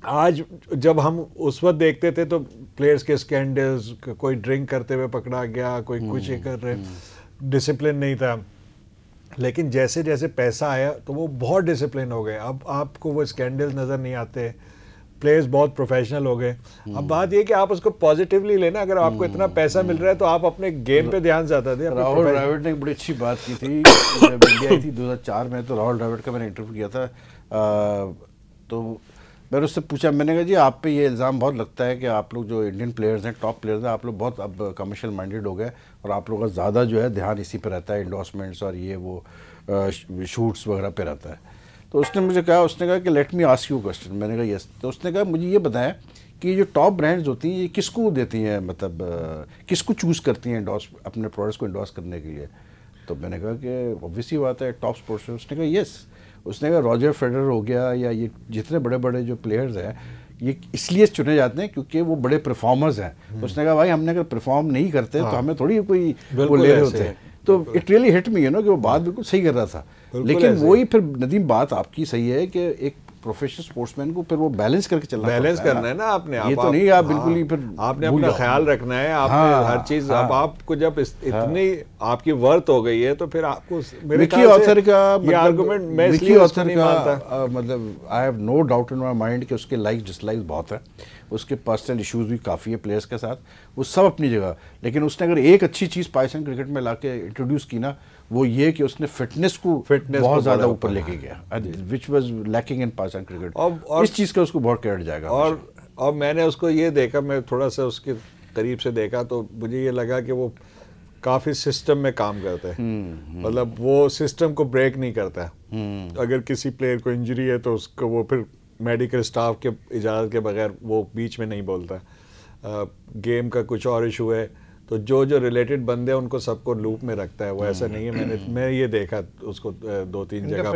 आज जब हम उस वक्त देखते थे तो प्लेयर्स के स्कैंडल्स, कोई ड्रिंक करते हुए पकड़ा गया, कोई कुछ ये कर रहे, डिसिप्लिन नहीं था। लेकिन जैसे जैसे पैसा आया तो वो बहुत डिसिप्लिन हो गए, अब आपको वो स्कैंडल्स नज़र नहीं आते, प्लेयर्स बहुत प्रोफेशनल हो गए। अब बात ये कि आप उसको पॉजिटिवली लेना, अगर आपको इतना पैसा मिल रहा है तो आप अपने गेम पे ध्यान ज़्यादा दें। राहुल द्रविड़ ने एक बड़ी अच्छी बात की थी जब इंडिया आई थी 2004 में, तो राहुल द्रविड़ का मैंने इंटरव्यू किया था, तो मैंने उससे पूछा, मैंने कहा जी आप पे ये इल्ज़ाम बहुत लगता है कि आप लोग जो इंडियन प्लेयर्स हैं, टॉप प्लेयर्स हैं, आप लोग बहुत अब कमर्शियल माइंडेड हो गए और आप लोगों का ज़्यादा जो है ध्यान इसी पे रहता है, इंडोर्समेंट्स और ये वो शूट्स वगैरह पे रहता है। तो उसने मुझे कहा, उसने कहा कि let me ask you question. मैंने कहा यस। तो उसने कहा मुझे ये बताएं कि ये जो टॉप ब्रांड्स होती हैं ये किसको देती हैं, मतलब किसको चूज़ करती हैं इंडोर्स, अपने प्रोडक्ट्स को इंडोर्स करने के लिए? तो मैंने कहा कि ऑब्वियसली बात है टॉप स्पोर्ट्स। उसने कहा यस। उसने कहा रॉजर फेडरर हो गया या ये जितने बड़े बड़े जो प्लेयर्स हैं ये इसलिए चुने जाते हैं क्योंकि वो बड़े परफॉर्मर्स हैं। तो उसने कहा भाई हमने अगर परफॉर्म नहीं करते तो हमें थोड़ी कोई वो ले रहे होते हैं। तो it really hit me, you know, कि वो बात बिल्कुल सही कर रहा था। लेकिन वही फिर नदीम बात आपकी सही है कि एक प्रोफेशनल स्पोर्ट्समैन को फिर वो बैलेंस करके चलना, बैलेंस करना है ना आपने। ये तो नहीं आप बिल्कुल ही फिर आपने अपना ख्याल रखना है, आपने हर चीज। अब आपको जब इतनी आपकी वर्थ हो गई है तो फिर आपको विकी ऑथर का ये आर्गुमेंट मैं इसलिए उसको नहीं मानता। मतलब I have no doubt in my mind कि उसके लाइक डिसलाइक बहुत है, उसके पर्सनल इश्यूज भी काफ़ी है प्लेयर्स के साथ, वो सब अपनी जगह। लेकिन उसने अगर एक अच्छी चीज़ पाकिस्तान क्रिकेट में लाके इंट्रोड्यूस की ना, वो ये कि उसने फिटनेस को बहुत ज़्यादा ऊपर लेके गया, which was lacking in Pakistan cricket. और इस चीज़ का उसको बहुत क्रेडिट जाएगा। और मैंने उसको ये देखा, मैं थोड़ा सा उसके करीब से देखा तो मुझे ये लगा कि वो काफ़ी सिस्टम में काम करता है। मतलब वो सिस्टम को ब्रेक नहीं करता। अगर किसी प्लेयर को इंजरी है तो उसको वो फिर मेडिकल स्टाफ के इजाज़त के बगैर वो बीच में नहीं बोलता। गेम का कुछ और इशू है तो जो रिलेटेड बंदे हैं उनको सबको लूप में रखता है। वो ऐसा नहीं है, मैं ये देखा उसको दो तीन जगह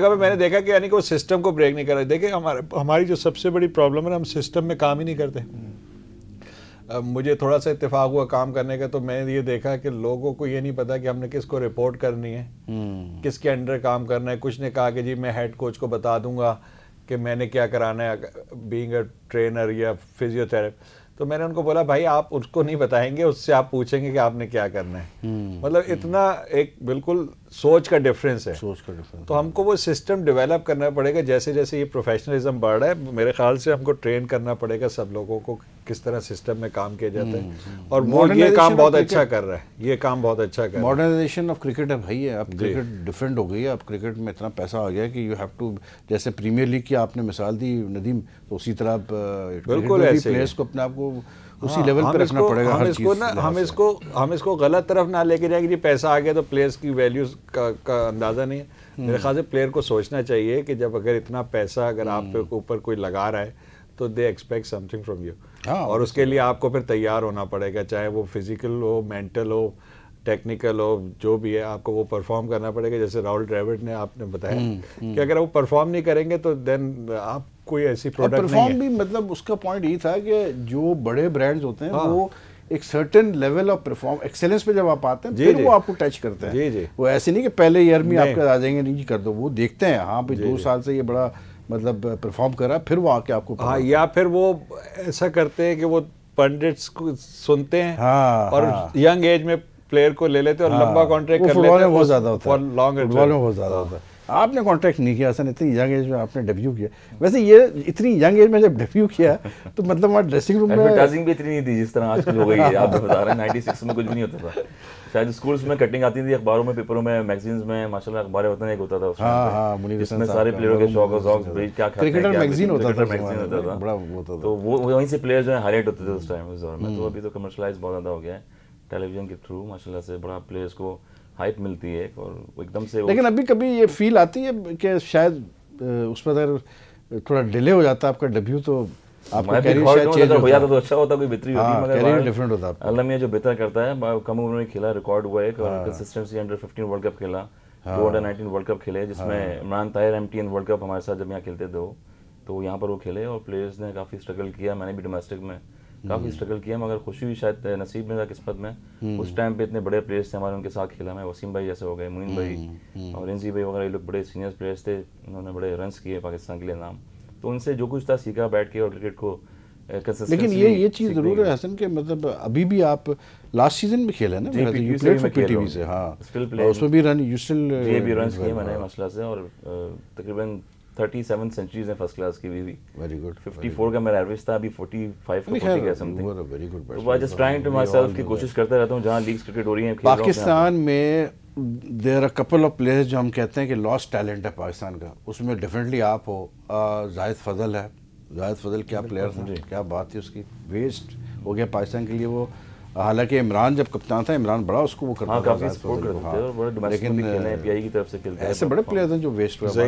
पे मैंने देखा कि यानी कि वो सिस्टम को ब्रेक नहीं कर रहे। देखिए हमारी जो सबसे बड़ी प्रॉब्लम है, हम सिस्टम में काम ही नहीं करते। मुझे थोड़ा सा इत्तेफाक हुआ काम करने का, तो मैंने ये देखा कि लोगों को ये नहीं पता कि हमने किसको रिपोर्ट करनी है, किसके अंडर काम करना है। कुछ ने कहा कि जी मैं हेड कोच को बता दूंगा कि मैंने क्या कराना है बीइंग अ ट्रेनर या फिजियोथेरेपी। तो मैंने उनको बोला भाई आप उसको नहीं बताएंगे, उससे आप पूछेंगे कि आपने क्या करना है। मतलब इतना एक बिल्कुल सोच का डिफरेंस है। तो हमको वो सिस्टम डेवलप करना पड़ेगा। जैसे जैसे ये प्रोफेशनलिज्म बढ़ रहा है, मेरे ख्याल से हमको ट्रेन करना पड़ेगा सब लोगों को किस तरह सिस्टम में काम किया जाता है। और वो ये काम बहुत अच्छा कर रहा है, ये काम बहुत अच्छा कर रहा है। मॉडर्नाइजेशन ऑफ क्रिकेट है भाई, है अब क्रिकेट डिफरेंट हो गई है। अब क्रिकेट में इतना पैसा आ गया कि यू हैव टू, जैसे प्रीमियर लीग की आपने मिसाल दी नदीम, तो उसी तरह बिल्कुल ऐसे प्लेयर्स को अपने आप को उसी लेवल पे रखना पड़ेगा। हम इसको गलत तरफ ना लेके जाएंगे कि पैसा आ गया तो प्लेयर्स की वैल्यूज का अंदाजा नहीं है। मेरे ख्याल से प्लेयर को सोचना चाहिए कि जब अगर इतना पैसा अगर आप पे ऊपर कोई लगा रहा है तो they expect something from you, और उसके लिए आपको फिर तैयार होना पड़ेगा, चाहे वो फिजिकल हो, मेंटल हो, टेक्निकल हो, जो भी है आपको वो परफॉर्म करना पड़ेगा। जैसे राहुल द्रविड़ ने आपने बताया कि अगर वो परफॉर्म नहीं करेंगे तो देन आप कोई ऐसी प्रोडक्ट नहीं है। भी मतलब उसका पॉइंट ये था कि जो बड़े ब्रांड्स होते हैं वो एक certain level of perform excellence पे जब आप आते हैं फिर वो आपको टच करते हैं। वो ऐसे नहीं कि पहले ईयर में आपका आ जाएंगे नहीं कर दो, वो देखते हैं हाँ भाई 2 साल से ये बड़ा मतलब परफॉर्म कर रहा है, फिर वो आके आपको हाँ, या फिर वो ऐसा करते हैं कि वो पंडित्स को सुनते हैं और यंग एज में प्लेयर को ले लेते हैं और लंबा कॉन्ट्रैक्ट कर लेते हैं। बहुत ज्यादा होता है फुटबॉल में बहुत ज्यादा होता है। आपने कॉन्ट्रैक्ट नहीं किया असन, इतनी यंग एज में आपने डेब्यू किया। वैसे ये इतनी यंग एज में जब डेब्यू किया तो मतलब वहाँ ड्रेसिंग रूम में एडवर्टाइजिंग भी इतनी नहीं थी जिस तरह आजकल हो गई है। आप बता रहे हैं 96 में कुछ भी नहीं होता था। शायद स्कूल्स में कटिंग आती थी, अखबारों में, पेपरों में, मैगजीन्स में, माशाल्लाह अखबारें होता है, एक होता था उसमें जिसमें सारे प्लेयरों के शौक और शौक क्या खाते हैं, क्रिकेटर मैगजीन होता था, बड़ा होता था। तो वो वहीं से प्लेयर जो है हाईलाइट होते थे उस टाइम, उस दौर में। तो अभी तो कमर्शलाइज बहुत ज़्यादा हो गया है टेलीविजन के थ्रू, माशाल्लाह से बड़ा प्लेयर्स को हाइप मिलती है और एकदम से। लेकिन अभी कभी ये फील आती है कि शायद उस पर अगर थोड़ा डिले हो जाता आपका डेब्यू तो आपका कैरियर शायद चेंज हो जाता तो अच्छा होता, कोई बेहतरी होती, मगर कैरियर डिफरेंट होता। अल्लाह मियां जो बेहतर करता है, कम उम्र में खेला, रिकॉर्ड हुआ है, कंसिस्टेंसी अंडर 15 वर्ल्ड कप खेला, 2 अंडर 19 वर्ल्ड कप खेले, जिसमें Imran Tahir MTN world cup हमारे साथ जब यहाँ खेलते थे तो यहाँ पर वो खेले और प्लेयर्स ने काफ़ी स्ट्रगल किया। मैंने भी डोमेस्टिक में काफ़ी स्ट्रगल किया, मगर खुशी हुई शायद नसीब में था, किस्मत में। उस टाइम पे इतने बड़े प्लेयर्स थे हमारे, उनके साथ खेला मैं। वसीम भाई जैसे हो गए, मुइन भाई और रिंजी भाई वगैरह, ये लोग बड़े सीनियर प्लेयर्स थे, उन्होंने बड़े रन्स किए पाकिस्तान के लिए नाम। तो उनसे जो कुछ था सीखा बैठ के और क्रिकेट को। लेकिन ये चीज़ ज़रूर है हसन के मतलब अभी भी आप लास्ट सीजन में खेले ना, यू प्लेड फॉर पीटीवी से, हाँ स्टिल प्ले, उसमें भी रन, यू स्टिल भी रन्स किए मैंने मसला से, और तकरीबन 37 सेंचुरीज हैं फर्स्ट क्लास की भी। Very good. 54 का मेरा एवरेज था, अभी 45 का 40 का समथिंग। Very good. तो I just trying to myself की कोशिश करता रहता हूं जहां लीग्स क्रिकेट हो रही है पाकिस्तान में। There are couple of players जो हम कहते हैं कि लॉस्ट टैलेंट है पाकिस्तान का, उसमें डेफिनेटली आप हो। जाहिद फजल है, जाहिद फजल क्या प्लेयर था, क्या बात थी उसकी, वेस्ट हो गया पाकिस्तान के लिए वो। हालांकि इमरान जब कप्तान था, इमरान बड़ा उसको वो करता था, काफी सपोर्ट करते थे और बड़े डोमेस्टिक भी खेले हैं, पीआई की तरफ से खेलते हैं। ऐसे बड़े प्लेयर हैं जो वेस्ट हुए।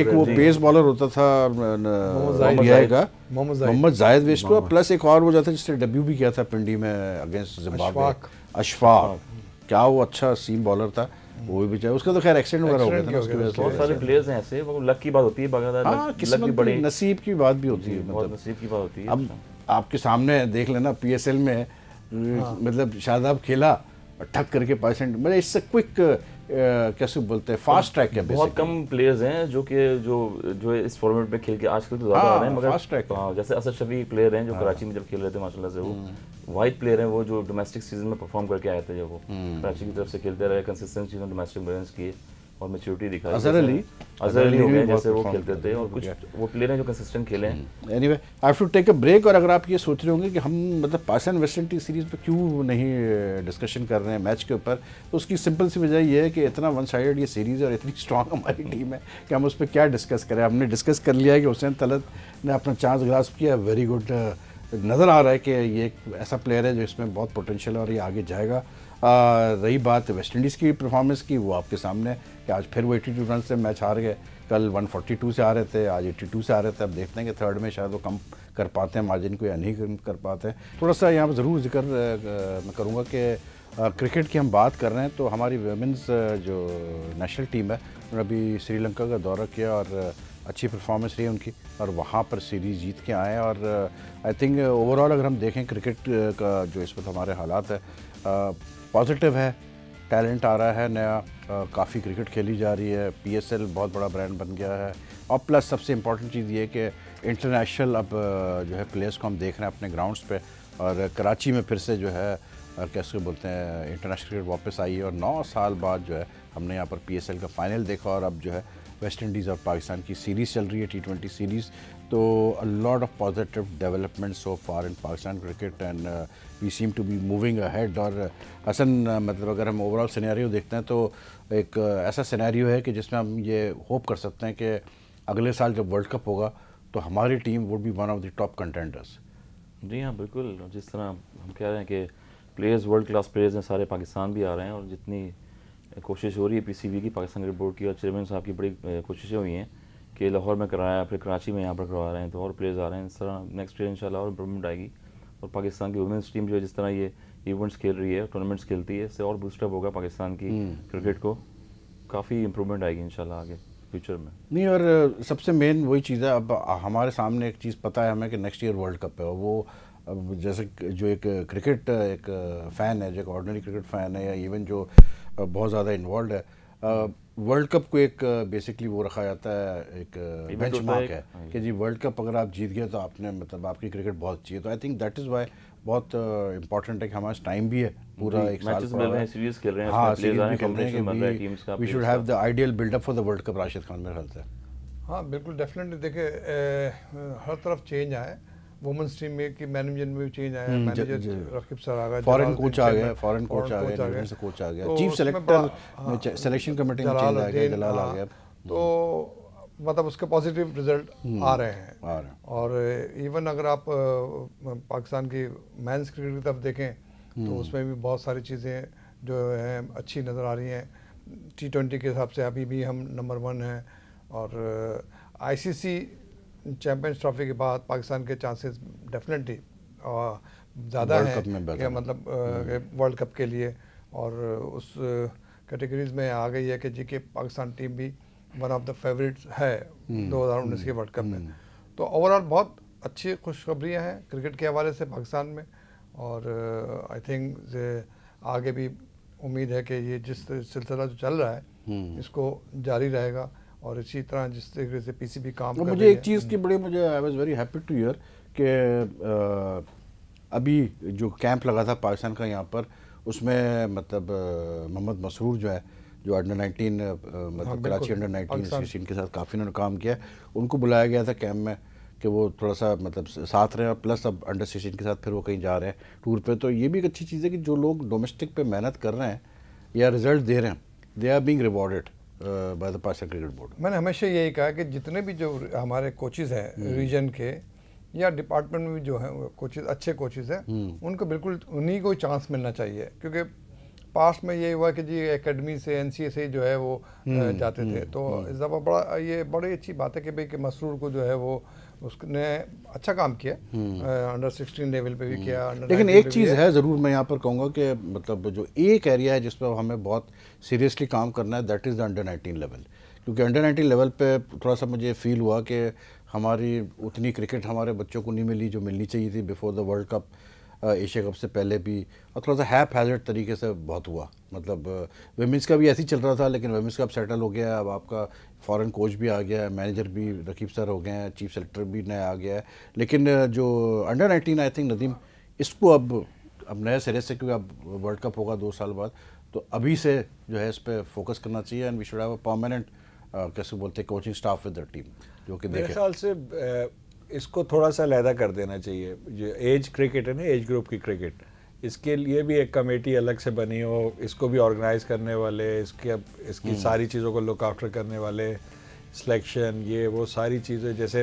एक वो पेस बॉलर होता था मोहम्मद जाहिद, वेस्ट हुआ। प्लस एक और वो जाता जिसने डेब्यू भी किया था पिंडी में अगेंस्ट जिम्बाब्वे, अशफाक। क्या वो अच्छा सीम बॉलर था, वो भी बेचारा, उसका तो खैर एक्सीडेंट वगैरह हो गया था उसकी वजह से। बहुत सारे प्लेयर्स हैं ऐसे, वो लक की बात होती है, लक की बड़ी नसीब की बात भी होती है, मतलब नसीब की बात होती है। अब आपके सामने देख लेना PSL में मतलब शादाब खेला ठक करके पाकिस्तान, मतलब इससे क्विक कैसे बोलते हैं, फास्ट ट्रैक है। बहुत कम प्लेयर्स हैं जो कि जो इस फॉर्मेट में खेल के आजकल तो ज़्यादा आ रहे हैं, मगर फास्ट ट्रैक। जैसे असद शफी प्लेयर हैं जो कराची में जब खेल रहे थे माशाल्लाह से, वो वाइट प्लेयर हैं, वो जो डोमेस्टिक सीजन में परफॉर्म करके आए थे, जब वो कराची की तरफ से खेलते रहे, कंसिस्टेंसी में डोमेस्टिक बैलेंस किए और मैच्योरिटी दिखाई। अजहर अली हो गए जैसे वो खेलते थे, और कुछ वो प्लेयर हैं जो कंसिस्टेंट खेले हैं। Anyway I have to take a break. और अगर आप ये सोच रहे होंगे कि हम मतलब पाकिस्तान वेस्ट इंडीज सीरीज़ पे क्यों नहीं डिस्कशन कर रहे हैं मैच के ऊपर, तो उसकी सिंपल सी वजह ये है कि इतना वन साइडेड ये सीरीज़ और इतनी स्ट्रॉन्ग हमारी टीम है कि हम उस पर क्या डिस्कस करें। हमने डिस्कस कर लिया है कि हुसैन तलत ने अपना चांस ग्रास्प किया, वेरी गुड, नज़र आ रहा है कि ये एक ऐसा प्लेयर है जो इसमें बहुत पोटेंशियल है और ये आगे जाएगा। रही बात वेस्ट इंडीज़ की परफॉर्मेंस की, वो आपके सामने कि आज फिर वो 82 रन से मैच हार गए। कल 142 से आ रहे थे, आज 82 से आ रहे थे। अब देखते हैं कि थर्ड में शायद वो कम कर पाते हैं मार्जिन को या नहीं कर पाते हैं। थोड़ा सा यहाँ पर ज़रूर जिक्र मैं करूँगा कि क्रिकेट की हम बात कर रहे हैं तो हमारी वुमेंस जो नेशनल टीम है उन्होंने अभी श्रीलंका का दौरा किया और अच्छी परफॉर्मेंस रही उनकी और वहाँ पर सीरीज़ जीत के आए। और आई थिंक ओवरऑल अगर हम देखें क्रिकेट का जो इस वक्त हमारे हालात है पॉजिटिव है, टैलेंट आ रहा है नया, काफ़ी क्रिकेट खेली जा रही है, PSL बहुत बड़ा ब्रांड बन गया है। और प्लस सबसे इम्पॉर्टेंट चीज़ ये कि इंटरनेशनल अब जो है प्लेयर्स को हम देख रहे हैं अपने ग्राउंड्स पे, और कराची में फिर से जो है कैसे बोलते हैं इंटरनेशनल क्रिकेट वापस आई है, और 9 साल बाद जो है हमने यहाँ पर PSL का फाइनल देखा, और अब जो है वेस्ट इंडीज़ और पाकिस्तान की सीरीज़ चल रही है T20 सीरीज़। तो a lot of positive development so far in Pakistan cricket and we seem to be moving ahead. और हसन मतलब अगर हम ओवरऑल सिनेरियो देखते हैं तो एक ऐसा सिनेरियो है कि जिसमें हम ये होप कर सकते हैं कि अगले साल जब वर्ल्ड कप होगा तो हमारी team would be one of the top contenders. जी हाँ बिल्कुल, जिस तरह हम कह रहे हैं कि प्लेयर्स वर्ल्ड क्लास प्लेयर्स हैं, सारे पाकिस्तान भी आ रहे हैं, और जितनी कोशिश हो रही है PCB की, पाकिस्तान क्रिकेट बोर्ड की और चेयरमैन साहब की बड़ी कोशिशें हुई हैं कि लाहौर में कराया, फिर कराची में यहाँ पर करवा रहे हैं, तो और प्लेयर्स आ रहे हैं। इस तरह नेक्स्ट ईयर इंशाल्लाह और इम्प्रूवमेंट आएगी, और पाकिस्तान की वुमेंस टीम जो है जिस तरह ये इवेंट्स खेल रही है, टूर्नामेंट्स खेलती है, इससे और बूस्टअप होगा पाकिस्तान की क्रिकेट को, काफ़ी इम्प्रूवमेंट आएगी इंशाल्लाह आगे फ्यूचर में। नहीं, और सबसे मेन वही चीज़ है, अब हमारे सामने एक चीज़ पता है हमें कि नेक्स्ट ईयर वर्ल्ड कप है, और वो अब जैसे जो एक क्रिकेट एक फ़ैन है, जो एक ऑर्डिनरी क्रिकेट फ़ैन है, या इवन जो बहुत ज़्यादा इन्वॉल्व है, वर्ल्ड कप को एक बेसिकली वो रखा जाता है, एक बेंचमार्क है कि जी वर्ल्ड कप अगर आप जीत गए तो आपने मतलब आपकी क्रिकेट बहुत अच्छी है। तो I think that is why बहुत इम्पॉर्टेंट है कि हमारे टाइम भी है पूरा एक साल मिल रहे हैं, सीरीज खेल रहे हैं, हाँ सीरीज भी खेल रहे हैं कि we should have the ideal buildup for the world cup. Rashid Khan मेरे ख्याल से हाँ बिल्कुल डेफिनेटली, देखिए हर तरफ चेंज आया, वुमेंस टीम में की मैनेजमेंट में भी चेंज आया, मैनेजर रकीब सर आ गए, फॉरेन कोच आ गए, फॉरेन कोच आ गए, कोच आ गया, चीफ सेलेक्टर सिलेक्शन कमेटी में चेंज आ गया, जलाल आ गया, तो मतलब उसके पॉजिटिव रिजल्ट आ रहे हैं। और इवन अगर आप पाकिस्तान की मेंस क्रिकेट की तरफ देखें तो उसमें भी बहुत सारी चीज़ें जो हैं अच्छी नज़र आ रही हैं। T20 के हिसाब से अभी भी हम नंबर 1 हैं, और ICC चैम्पियंस ट्रॉफी के बाद पाकिस्तान के चांसेस डेफिनेटली ज़्यादा हैं कि मतलब वर्ल्ड कप के लिए, और उस कैटेगरीज में आ गई है कि जी के पाकिस्तान टीम भी वन ऑफ द फेवरेट्स है 2019 के वर्ल्ड कप में। तो ओवरऑल बहुत अच्छी खुशखबरियाँ हैं क्रिकेट के हवाले से पाकिस्तान में, और आई थिंक आगे भी उम्मीद है कि ये जिस सिलसिला जो चल रहा है इसको जारी रहेगा, और इसी तरह जिस तरीके से PCB काम कर रही है। मुझे एक चीज़ की बड़ी I was very happy to hear कि अभी जो कैंप लगा था पाकिस्तान का यहाँ पर, उसमें मतलब मोहम्मद मसरूर जो है जो अंडर-19 मतलब कराची अंडर-19 एसोसिएशन के साथ काफ़ी उन्होंने काम किया, उनको बुलाया गया था कैंप में कि वो थोड़ा सा मतलब साथ रहे, और प्लस अब अंडर-16 के साथ फिर वो कहीं जा रहे हैं टूर पे। तो ये भी एक अच्छी चीज़ है कि जो लोग डोमेस्टिक पे मेहनत कर रहे हैं या रिजल्ट दे रहे हैं, they are being rewarded by the Pakistan cricket board. मैंने हमेशा यही कहा कि जितने भी जो हमारे कोचेज़ हैं रीजन के या डिपार्टमेंट में भी जो हैं कोचेज़ अच्छे कोचेज़ हैं, उनको बिल्कुल उन्हीं को चांस मिलना चाहिए, क्योंकि पास्ट में ये हुआ कि जी एकेडमी से NCA से जो है वो जाते थे। तो इस दफ़ा बड़ा ये बड़ी अच्छी बात है कि भाई कि मसरूर को जो है वो उसने अच्छा काम किया, अंडर-16 लेवल पे भी किया। लेकिन एक चीज़ है ज़रूर मैं यहाँ पर कहूँगा कि मतलब जो एक एरिया है जिस पर हमें बहुत सीरियसली काम करना है, that is the under-19 level, क्योंकि अंडर-19 लेवल पे थोड़ा सा मुझे फील हुआ कि हमारी उतनी क्रिकेट हमारे बच्चों को नहीं मिली जो मिलनी चाहिए थी before the world cup, Asia cup से पहले भी, और थोड़ा सा हैज़र्ड तरीके से बहुत हुआ। मतलब विमेंस का भी ऐसे ही चल रहा था, लेकिन विमेंस का अब सेटल हो गया है, अब आपका फॉरेन कोच भी आ गया है, मैनेजर भी रकीब सर हो गए हैं, चीफ सेलेक्टर भी नया आ गया है, लेकिन जो अंडर-19 आई थिंक नदीम इसको अब नए सिरे से, क्योंकि अब वर्ल्ड कप होगा 2 साल बाद, तो अभी से जो है इस पर फोकस करना चाहिए, and we should have a permanent कैसे बोलते हैं coaching staff with the team जो कि मेरे ख्याल से इसको थोड़ा सा अलहदा कर देना चाहिए। जो एज क्रिकेट है ना, एज ग्रुप की क्रिकेट, इसके लिए भी एक कमेटी अलग से बनी हो, इसको भी ऑर्गेनाइज करने वाले, इसकी सारी चीज़ों को लुक आफ्टर करने वाले, सिलेक्शन ये वो सारी चीज़ें, जैसे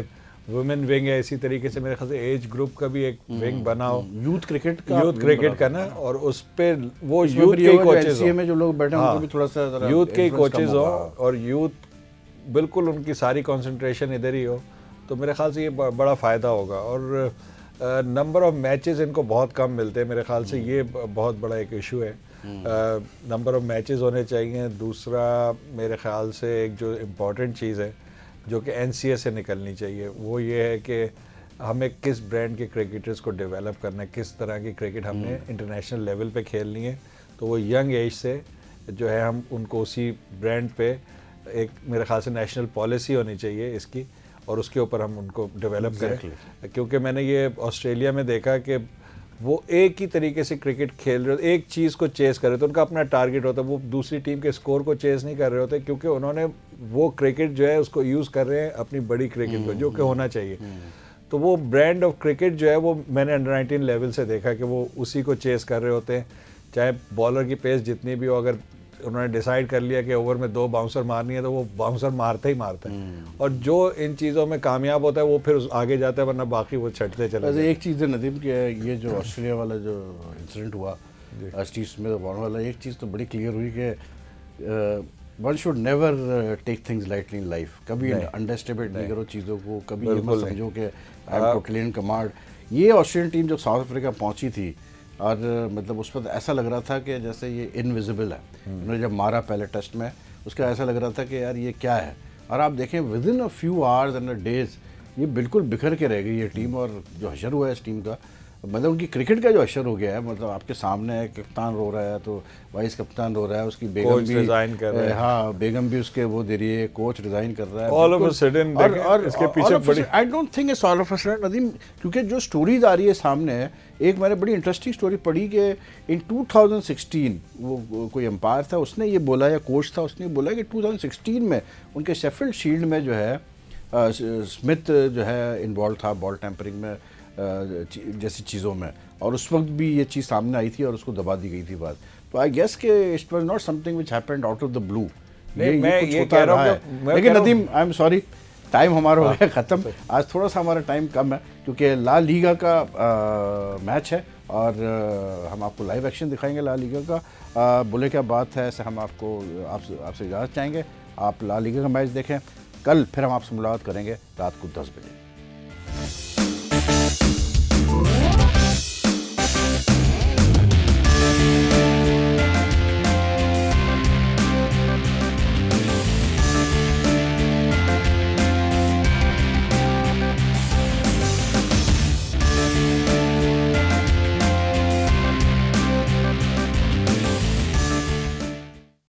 वुमेन विंग है, इसी तरीके से मेरे ख्याल से एज ग्रुप का भी एक विंग बनाओ, यूथ क्रिकेट का ना, और उस पर वो यूथ के कोचेज में जो लोग बैठे हैं उनको भी थोड़ा सा यूथ के कोचेज हो, और यूथ बिल्कुल उनकी सारी कंसंट्रेशन इधर ही हो, तो मेरे ख्याल से ये बड़ा फ़ायदा होगा। और नंबर ऑफ़ मैचेस इनको बहुत कम मिलते हैं, मेरे ख्याल से ये बहुत बड़ा एक इशू है। नंबर ऑफ़ मैचेस होने चाहिए। दूसरा मेरे ख्याल से एक जो इम्पॉर्टेंट चीज़ है जो कि NCA से निकलनी चाहिए, वो ये है कि हमें किस ब्रांड के क्रिकेटर्स को डेवलप करना है, किस तरह की क्रिकेट हमने इंटरनेशनल लेवल पे खेलनी है, तो वो यंग एज से जो है हम उनको उसी ब्रांड पे एक मेरे ख्याल से नेशनल पॉलिसी होनी चाहिए इसकी, और उसके ऊपर हम उनको डेवलप करें, क्योंकि मैंने ये ऑस्ट्रेलिया में देखा कि वो एक ही तरीके से क्रिकेट खेल रहे होते, एक चीज़ को चेस कर रहे थे, उनका अपना टारगेट होता है, वो दूसरी टीम के स्कोर को चेस नहीं कर रहे होते, क्योंकि उन्होंने वो क्रिकेट जो है उसको यूज़ कर रहे हैं अपनी बड़ी क्रिकेट को, जो कि होना चाहिए। तो वो ब्रांड ऑफ क्रिकेट जो है वो मैंने अंडर-19 लेवल से देखा कि वो उसी को चेस कर रहे होते हैं, चाहे बॉलर की पेस जितनी भी हो, अगर उन्होंने डिसाइड कर लिया कि ओवर में 2 बाउंसर मारनी है तो वो बाउंसर मारते ही मारते हैं, और जो इन चीज़ों में कामयाब होता है वो फिर आगे जाता है, वरना बाकी वो छटते चले जाते हैं। एक चीज़ है नदीम कि ये जो ऑस्ट्रेलिया वाला जो इंसिडेंट हुआ स्टीव स्मिथ बॉर्न वाला, एक चीज़ तो बड़ी क्लियर हुई कि one should never take things lightly in life. कभी अंडर एस्टिमेट नहीं करो चीज़ों को, कभी ये मत समझो कि I am totally in command. ये ऑस्ट्रेलियन टीम जब साउथ अफ्रीका पहुंची थी और मतलब उस पर ऐसा लग रहा था कि जैसे ये इनविजिबल है, उन्होंने जब मारा पहले टेस्ट में उसका ऐसा लग रहा था कि यार ये क्या है, और आप देखें with in a few hours and days ये बिल्कुल बिखर के रह गई ये टीम। और जो हशर हुआ है इस टीम का, मतलब उनकी क्रिकेट का जो असर हो गया है, मतलब आपके सामने है, कप्तान रो रहा है तो वाइस कप्तान रो रहा है, उसकी बेगम भी रिजाइन कर रहा है, हाँ बेगम भी उसके वो दे रही है, कोच रिजाइन कर रहा है ऑल ऑफ अ सडन। और इसके पीछे बड़ी, I don't think it's all of a sudden Nadeem, क्योंकि जो स्टोरीज आ रही है सामने, एक मैंने बड़ी इंटरेस्टिंग स्टोरी पढ़ी कि इन 2016 वो कोई एम्पायर था, उसने ये बोला, या कोच था, उसने बोला कि 2016 में उनके शेफील्ड शील्ड में जो है स्मिथ जो है इन्वॉल्व था बॉल टेम्परिंग में जैसी चीज़ों में, और उस वक्त भी ये चीज़ सामने आई थी और उसको दबा दी गई थी बात। तो आई गेस कि it was not something which happened out of the blue. मैं कुछ ये होता कह रहा रहा हूं है। लेकिन Nadeem I am sorry, time हमारा हो गया ख़त्म। आज थोड़ा सा हमारा टाइम कम है क्योंकि ला लीगा का मैच है और हम आपको लाइव एक्शन दिखाएंगे ला लीगा का। बोले क्या बात है, ऐसे हम आपको आपसे इजाज़त चाहेंगे। आप ला लीगा का मैच देखें। कल फिर हम आपसे मुलाकात करेंगे रात को 10 बजे।